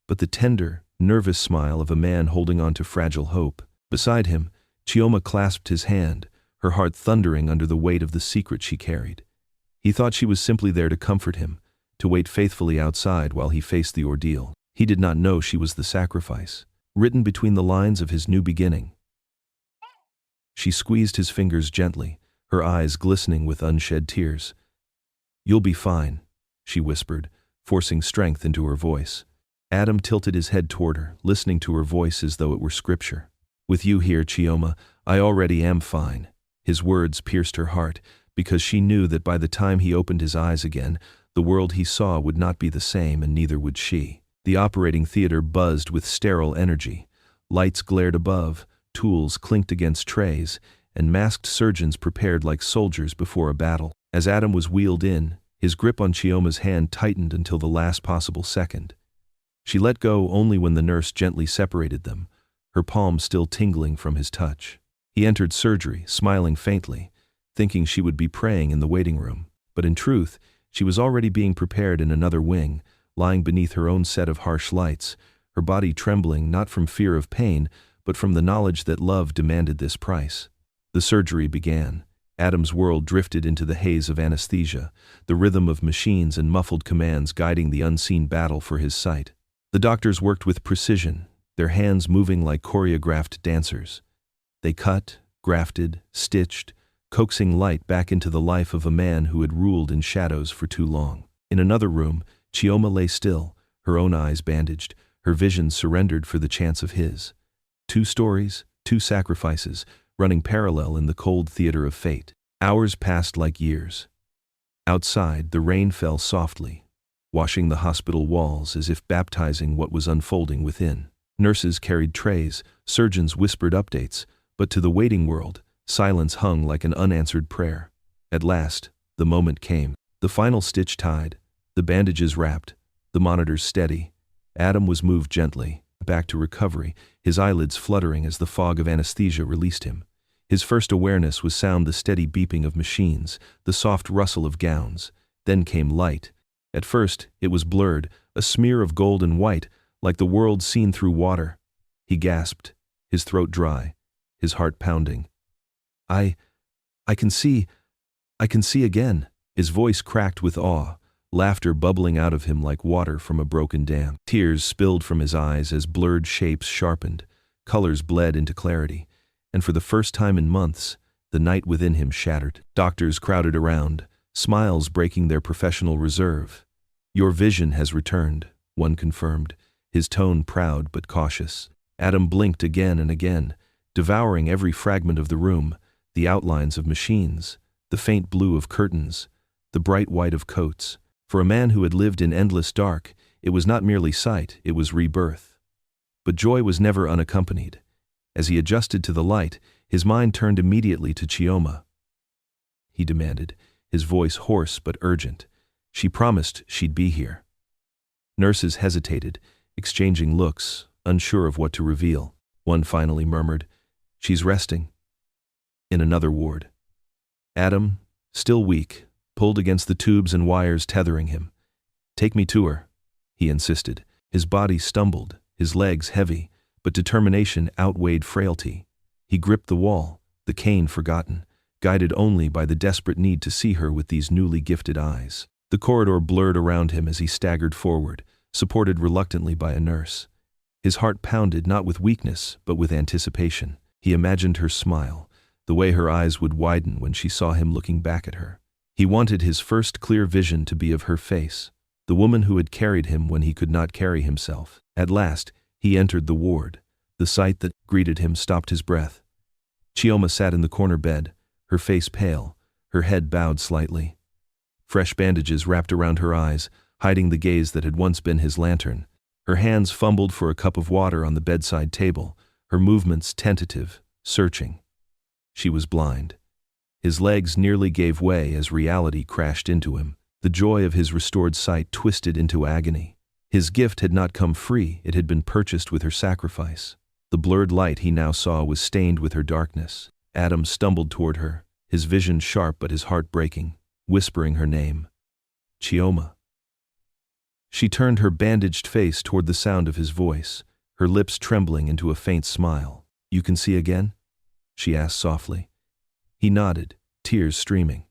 but the tender, nervous smile of a man holding on to fragile hope. Beside him, Chioma clasped his hand, her heart thundering under the weight of the secret she carried. He thought she was simply there to comfort him, to wait faithfully outside while he faced the ordeal. He did not know she was the sacrifice, written between the lines of his new beginning. She squeezed his fingers gently, her eyes glistening with unshed tears. "You'll be fine," she whispered, forcing strength into her voice. Adam tilted his head toward her, listening to her voice as though it were scripture. "With you here, Chioma, I already am fine." His words pierced her heart, because she knew that by the time he opened his eyes again, the world he saw would not be the same, and neither would she. The operating theater buzzed with sterile energy. Lights glared above, tools clinked against trays, and masked surgeons prepared like soldiers before a battle. As Adam was wheeled in, his grip on Chioma's hand tightened until the last possible second. She let go only when the nurse gently separated them, her palm still tingling from his touch. He entered surgery, smiling faintly, thinking she would be praying in the waiting room. But in truth, she was already being prepared in another wing, lying beneath her own set of harsh lights, her body trembling not from fear of pain, but from the knowledge that love demanded this price. The surgery began. Adam's world drifted into the haze of anesthesia, the rhythm of machines and muffled commands guiding the unseen battle for his sight. The doctors worked with precision, their hands moving like choreographed dancers. They cut, grafted, stitched, coaxing light back into the life of a man who had ruled in shadows for too long. In another room, Chioma lay still, her own eyes bandaged, her vision surrendered for the chance of his. 2 stories, 2 sacrifices, running parallel in the cold theater of fate. Hours passed like years. Outside, the rain fell softly, washing the hospital walls as if baptizing what was unfolding within. Nurses carried trays, surgeons whispered updates, but to the waiting world, silence hung like an unanswered prayer. At last, the moment came. The final stitch tied, the bandages wrapped, the monitors steady. Adam was moved gently, back to recovery, his eyelids fluttering as the fog of anesthesia released him. His first awareness was sound, the steady beeping of machines, the soft rustle of gowns. Then came light. At first, it was blurred, a smear of gold and white, like the world seen through water. He gasped, his throat dry, his heart pounding. I can see again." His voice cracked with awe, laughter bubbling out of him like water from a broken dam. Tears spilled from his eyes as blurred shapes sharpened, colors bled into clarity, and for the first time in months, the night within him shattered. Doctors crowded around, smiles breaking their professional reserve. "Your vision has returned," one confirmed, his tone proud but cautious. Adam blinked again and again, devouring every fragment of the room, the outlines of machines, the faint blue of curtains, the bright white of coats. For a man who had lived in endless dark, it was not merely sight, it was rebirth. But joy was never unaccompanied. As he adjusted to the light, his mind turned immediately to Chioma. He demanded, his voice hoarse but urgent. She promised she'd be here. Nurses hesitated, exchanging looks, unsure of what to reveal. One finally murmured, "She's resting." In another ward. Adam, still weak, pulled against the tubes and wires tethering him. "Take me to her," he insisted. His body stumbled, his legs heavy, but determination outweighed frailty. He gripped the wall, the cane forgotten, guided only by the desperate need to see her with these newly gifted eyes. The corridor blurred around him as he staggered forward, supported reluctantly by a nurse. His heart pounded not with weakness, but with anticipation. He imagined her smile, the way her eyes would widen when she saw him looking back at her. He wanted his first clear vision to be of her face, the woman who had carried him when he could not carry himself. At last, he entered the ward. The sight that greeted him stopped his breath. Chioma sat in the corner bed, her face pale, her head bowed slightly. Fresh bandages wrapped around her eyes, hiding the gaze that had once been his lantern. Her hands fumbled for a cup of water on the bedside table, her movements tentative, searching. She was blind. His legs nearly gave way as reality crashed into him. The joy of his restored sight twisted into agony. His gift had not come free, it had been purchased with her sacrifice. The blurred light he now saw was stained with her darkness. Adam stumbled toward her, his vision sharp but his heart breaking, whispering her name. "Chioma." She turned her bandaged face toward the sound of his voice, her lips trembling into a faint smile. "You can see again?" she asked softly. He nodded, tears streaming.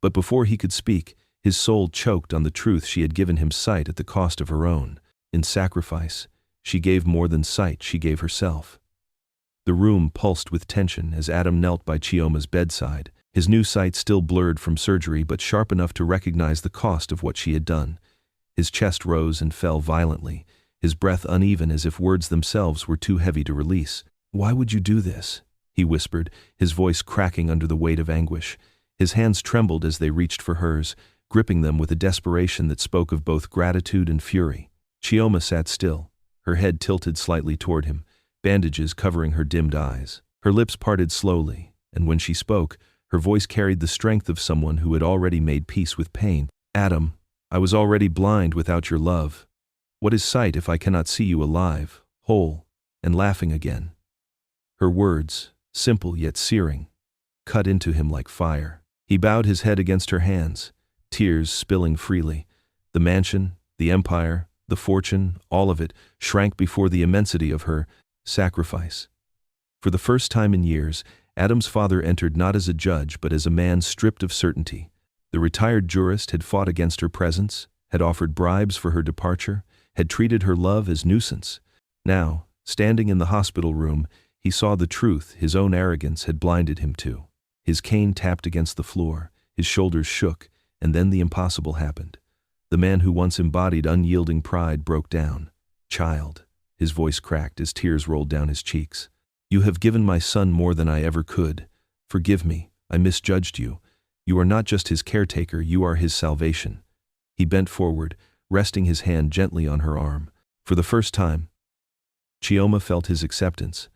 But before he could speak, his soul choked on the truth she had given him sight at the cost of her own. In sacrifice, she gave more than sight, she gave herself. The room pulsed with tension as Adam knelt by Chioma's bedside, his new sight still blurred from surgery but sharp enough to recognize the cost of what she had done. His chest rose and fell violently, his breath uneven as if words themselves were too heavy to release. "Why would you do this?" he whispered, his voice cracking under the weight of anguish. His hands trembled as they reached for hers, gripping them with a desperation that spoke of both gratitude and fury. Chioma sat still, her head tilted slightly toward him, bandages covering her dimmed eyes. Her lips parted slowly, and when she spoke, her voice carried the strength of someone who had already made peace with pain. "Adam, I was already blind without your love. What is sight if I cannot see you alive, whole, and laughing again?" Her words, simple yet searing, cut into him like fire. He bowed his head against her hands, tears spilling freely. The mansion, the empire, the fortune, all of it shrank before the immensity of her sacrifice. For the first time in years, Adam's father entered not as a judge but as a man stripped of certainty. The retired jurist had fought against her presence, had offered bribes for her departure, had treated her love as nuisance. Now, standing in the hospital room, he saw the truth his own arrogance had blinded him to. His cane tapped against the floor, his shoulders shook, and then the impossible happened. The man who once embodied unyielding pride broke down. "Child," his voice cracked as tears rolled down his cheeks. "You have given my son more than I ever could. Forgive me, I misjudged you. You are not just his caretaker, you are his salvation." He bent forward, resting his hand gently on her arm. For the first time, Chioma felt his acceptance,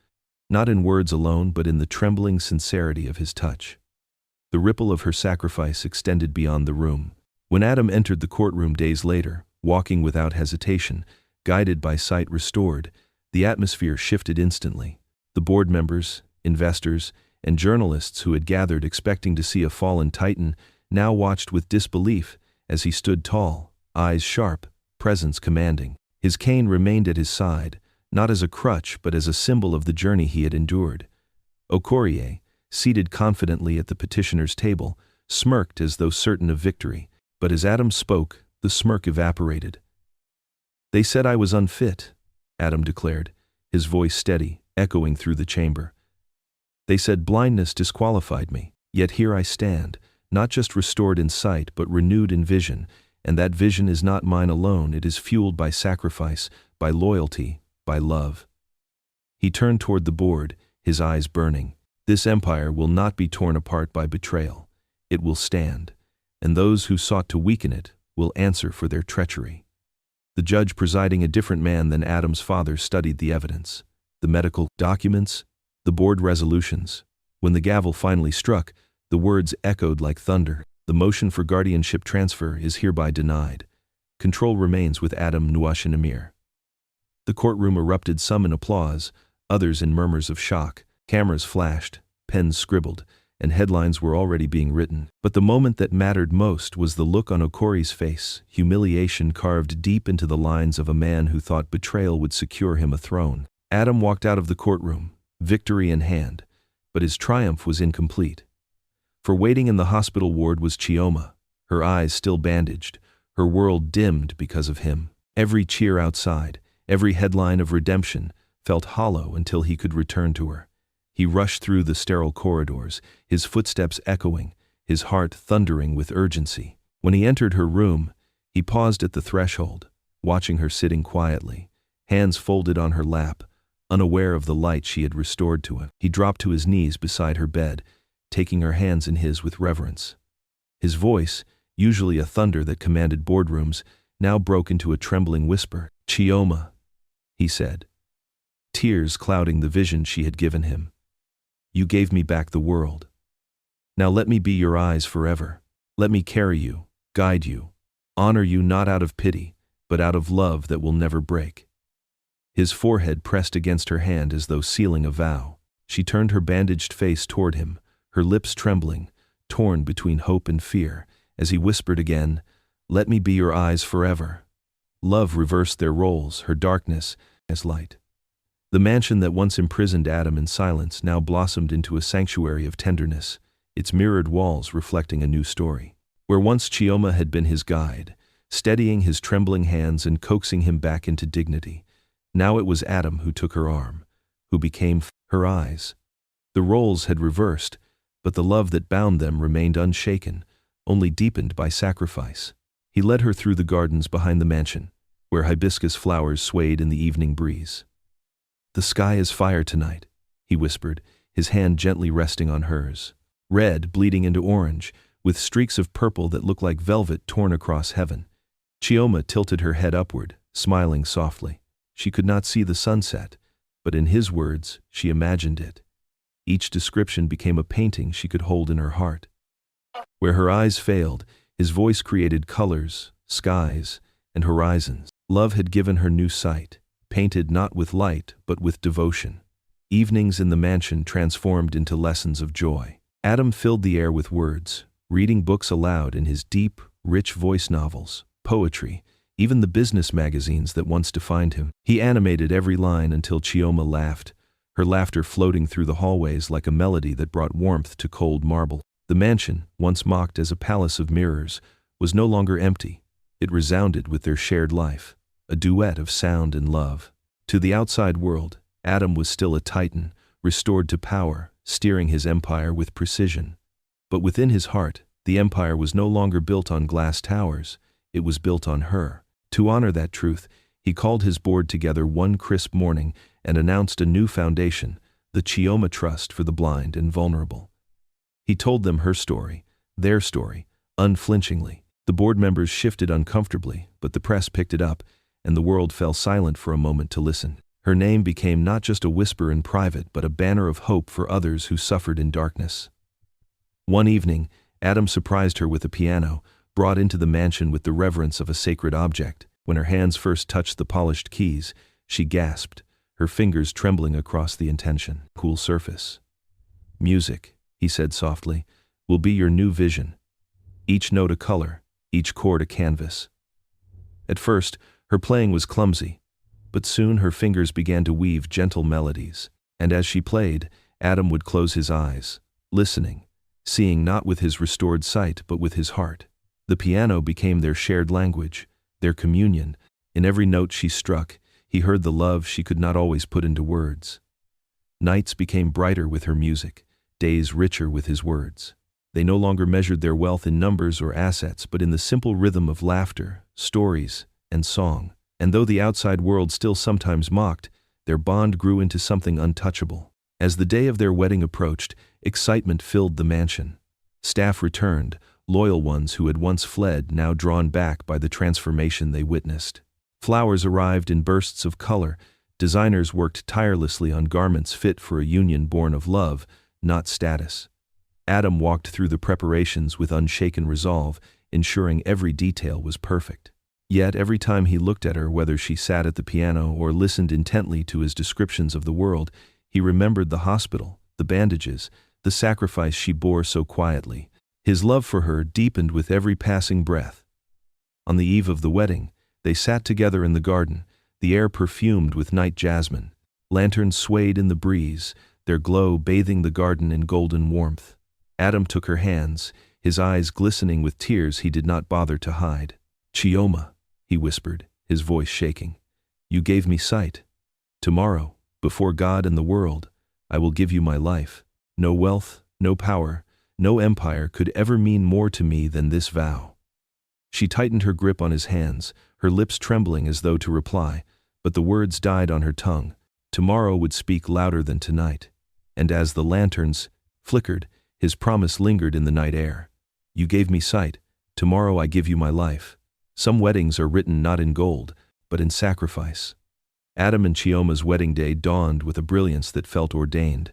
not in words alone but in the trembling sincerity of his touch. The ripple of her sacrifice extended beyond the room. When Adam entered the courtroom days later, walking without hesitation, guided by sight restored, the atmosphere shifted instantly. The board members, investors, and journalists who had gathered expecting to see a fallen titan now watched with disbelief as he stood tall, eyes sharp, presence commanding. His cane remained at his side, not as a crutch but as a symbol of the journey he had endured. Okorie, seated confidently at the petitioner's table, smirked as though certain of victory, but as Adam spoke, the smirk evaporated. "They said I was unfit," Adam declared, his voice steady, echoing through the chamber. "They said blindness disqualified me, yet here I stand, not just restored in sight but renewed in vision, and that vision is not mine alone, it is fueled by sacrifice, by loyalty, by love." He turned toward the board, his eyes burning. "This empire will not be torn apart by betrayal. It will stand, and those who sought to weaken it will answer for their treachery." The judge, presiding a different man than Adam's father, studied the evidence, the medical documents, the board resolutions. When the gavel finally struck, the words echoed like thunder. "The motion for guardianship transfer is hereby denied. Control remains with Adam Nwachinemere." The courtroom erupted, some in applause, others in murmurs of shock. Cameras flashed, pens scribbled, and headlines were already being written. But the moment that mattered most was the look on Okorie's face, humiliation carved deep into the lines of a man who thought betrayal would secure him a throne. Adam walked out of the courtroom, victory in hand, but his triumph was incomplete. For waiting in the hospital ward was Chioma, her eyes still bandaged, her world dimmed because of him. Every cheer outside, every headline of redemption, felt hollow until he could return to her. He rushed through the sterile corridors, his footsteps echoing, his heart thundering with urgency. When he entered her room, he paused at the threshold, watching her sitting quietly, hands folded on her lap, unaware of the light she had restored to him. He dropped to his knees beside her bed, taking her hands in his with reverence. His voice, usually a thunder that commanded boardrooms, now broke into a trembling whisper. "Chioma," he said, tears clouding the vision she had given him. "You gave me back the world. Now let me be your eyes forever. Let me carry you, guide you, honor you not out of pity, but out of love that will never break." His forehead pressed against her hand as though sealing a vow. She turned her bandaged face toward him, her lips trembling, torn between hope and fear, as he whispered again, "Let me be your eyes forever. Love reversed their roles, her darkness as light. The mansion that once imprisoned Adam in silence now blossomed into a sanctuary of tenderness, its mirrored walls reflecting a new story. Where once Chioma had been his guide, steadying his trembling hands and coaxing him back into dignity, now it was Adam who took her arm, who became her eyes. The roles had reversed, but the love that bound them remained unshaken, only deepened by sacrifice. He led her through the gardens behind the mansion, where hibiscus flowers swayed in the evening breeze. "The sky is fire tonight," he whispered, his hand gently resting on hers. Red bleeding into orange, with streaks of purple that looked like velvet torn across heaven. Chioma tilted her head upward, smiling softly. She could not see the sunset, but in his words, she imagined it. Each description became a painting she could hold in her heart. Where her eyes failed, his voice created colors, skies, and horizons. Love had given her new sight, painted not with light but with devotion. Evenings in the mansion transformed into lessons of joy. Adam filled the air with words, reading books aloud in his deep, rich voice novels, poetry, even the business magazines that once defined him. He animated every line until Chioma laughed, her laughter floating through the hallways like a melody that brought warmth to cold marble. The mansion, once mocked as a palace of mirrors, was no longer empty. It resounded with their shared life, a duet of sound and love. To the outside world, Adam was still a titan, restored to power, steering his empire with precision. But within his heart, the empire was no longer built on glass towers, it was built on her. To honor that truth, he called his board together one crisp morning and announced a new foundation, the Chioma Trust for the Blind and Vulnerable. He told them her story, their story, unflinchingly. The board members shifted uncomfortably, but the press picked it up, and the world fell silent for a moment to listen. Her name became not just a whisper in private, but a banner of hope for others who suffered in darkness. One evening, Adam surprised her with a piano, brought into the mansion with the reverence of a sacred object. When her hands first touched the polished keys, she gasped, her fingers trembling across the cool surface. "Music," he said softly, "will be your new vision. Each note a color, each chord a canvas." At first, her playing was clumsy, but soon her fingers began to weave gentle melodies, and as she played, Adam would close his eyes, listening, seeing not with his restored sight but with his heart. The piano became their shared language, their communion. In every note she struck, he heard the love she could not always put into words. Nights became brighter with her music, days richer with his words. They no longer measured their wealth in numbers or assets, but in the simple rhythm of laughter, stories, and song. And though the outside world still sometimes mocked, their bond grew into something untouchable. As the day of their wedding approached, excitement filled the mansion. Staff returned, loyal ones who had once fled, now drawn back by the transformation they witnessed. Flowers arrived in bursts of color. Designers worked tirelessly on garments fit for a union born of love, not status. Adam walked through the preparations with unshaken resolve, ensuring every detail was perfect. Yet every time he looked at her, whether she sat at the piano or listened intently to his descriptions of the world, he remembered the hospital, the bandages, the sacrifice she bore so quietly. His love for her deepened with every passing breath. On the eve of the wedding, they sat together in the garden, the air perfumed with night jasmine. Lanterns swayed in the breeze, their glow bathing the garden in golden warmth. Adam took her hands, his eyes glistening with tears he did not bother to hide. "Chioma," he whispered, his voice shaking, "you gave me sight. Tomorrow, before God and the world, I will give you my life. No wealth, no power, no empire could ever mean more to me than this vow." She tightened her grip on his hands, her lips trembling as though to reply, but the words died on her tongue. Tomorrow would speak louder than tonight. And as the lanterns flickered, his promise lingered in the night air. "You gave me sight. Tomorrow I give you my life." Some weddings are written not in gold, but in sacrifice. Adam and Chioma's wedding day dawned with a brilliance that felt ordained,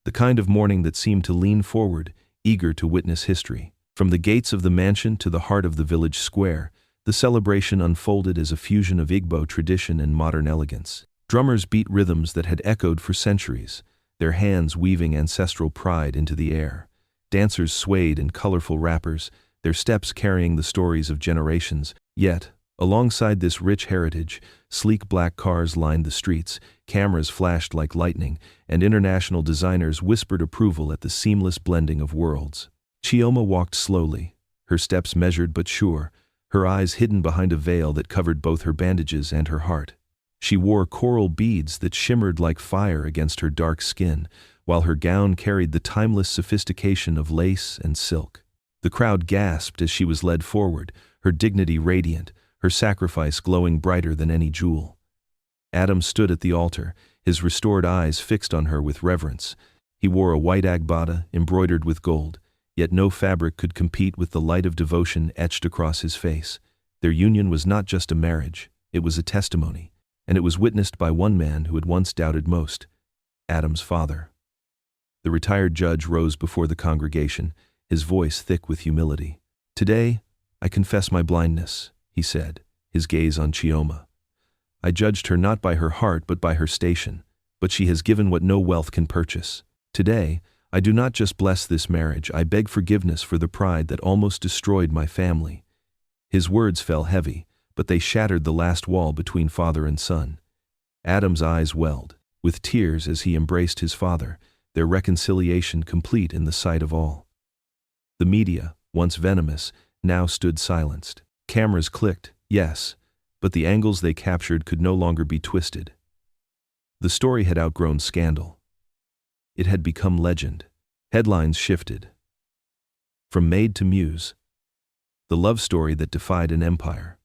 the kind of morning that seemed to lean forward, eager to witness history. From the gates of the mansion to the heart of the village square, the celebration unfolded as a fusion of Igbo tradition and modern elegance. Drummers beat rhythms that had echoed for centuries, their hands weaving ancestral pride into the air. Dancers swayed in colorful wrappers, their steps carrying the stories of generations. Yet, Alongside this rich heritage, sleek black cars lined the streets, cameras flashed like lightning, and international designers whispered approval at the seamless blending of worlds. Chioma walked slowly, her steps measured but sure, her eyes hidden behind a veil that covered both her bandages and her heart. She wore coral beads that shimmered like fire against her dark skin, while her gown carried the timeless sophistication of lace and silk. The crowd gasped as she was led forward, her dignity radiant, her sacrifice glowing brighter than any jewel. Adam stood at the altar, his restored eyes fixed on her with reverence. He wore a white agbada embroidered with gold, yet no fabric could compete with the light of devotion etched across his face. Their union was not just a marriage, it was a testimony, and it was witnessed by one man who had once doubted most, Adam's father. The retired judge rose before the congregation, his voice thick with humility. "Today, I confess my blindness," he said, his gaze on Chioma. "I judged her not by her heart but by her station, but she has given what no wealth can purchase. Today, I do not just bless this marriage, I beg forgiveness for the pride that almost destroyed my family." His words fell heavy, but they shattered the last wall between father and son. Adam's eyes welled, with tears as he embraced his father, their reconciliation complete in the sight of all. The media, once venomous, now stood silenced. Cameras clicked, yes, but the angles they captured could no longer be twisted. The story had outgrown scandal. It had become legend. Headlines shifted. From Maid to Muse, the love story that defied an empire.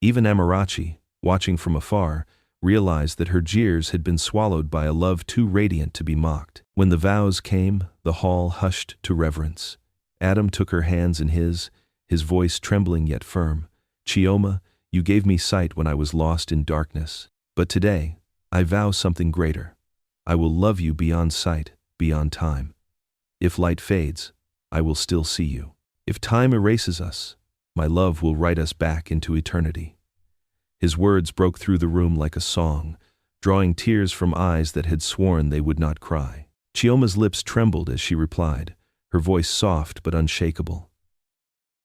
Even Amarachi, watching from afar, realized that her jeers had been swallowed by a love too radiant to be mocked. When the vows came, the hall hushed to reverence. Adam took her hands in his voice trembling yet firm. "Chioma, you gave me sight when I was lost in darkness. But today, I vow something greater. I will love you beyond sight, beyond time. If light fades, I will still see you. If time erases us, my love will write us back into eternity." His words broke through the room like a song, drawing tears from eyes that had sworn they would not cry. Chioma's lips trembled as she replied, her voice soft but unshakable.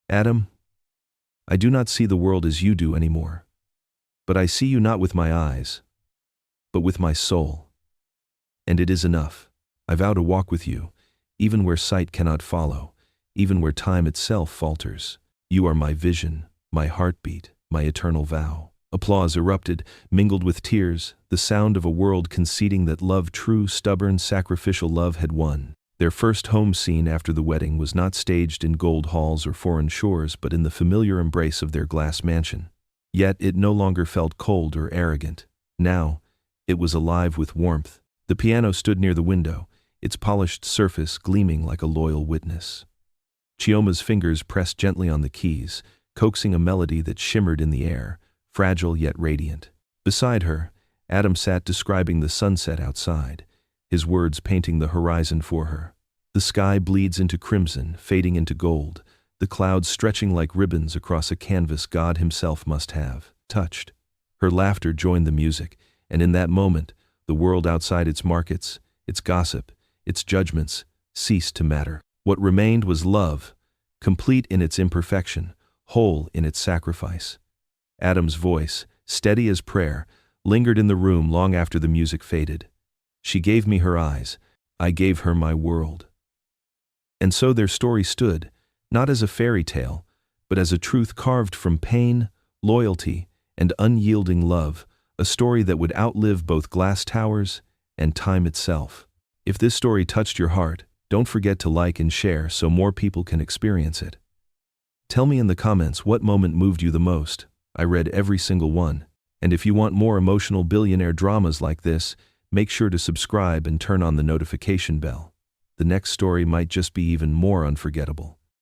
"Adam, I do not see the world as you do anymore. But I see you not with my eyes, but with my soul. And it is enough. I vow to walk with you, even where sight cannot follow, even where time itself falters. You are my vision, my heartbeat, my eternal vow." Applause erupted, mingled with tears, the sound of a world conceding that love, true, stubborn, sacrificial love, had won. Their first home scene after the wedding was not staged in gold halls or foreign shores, but in the familiar embrace of their glass mansion. Yet it no longer felt cold or arrogant. Now, it was alive with warmth. The piano stood near the window, its polished surface gleaming like a loyal witness. Chioma's fingers pressed gently on the keys, coaxing a melody that shimmered in the air, fragile yet radiant. Beside her, Adam sat describing the sunset outside, his words painting the horizon for her. The sky bleeds into crimson, fading into gold, the clouds stretching like ribbons across a canvas God himself must have touched. Her laughter joined the music, and in that moment, the world outside its markets, its gossip, its judgments, ceased to matter. What remained was love, complete in its imperfection, whole in its sacrifice. Adam's voice, steady as prayer, lingered in the room long after the music faded. "She gave me her eyes, I gave her my world." And so their story stood, not as a fairy tale, but as a truth carved from pain, loyalty, and unyielding love, a story that would outlive both glass towers and time itself. If this story touched your heart, don't forget to like and share so more people can experience it. Tell me in the comments what moment moved you the most. I read every single one. And if you want more emotional billionaire dramas like this, make sure to subscribe and turn on the notification bell. The next story might just be even more unforgettable.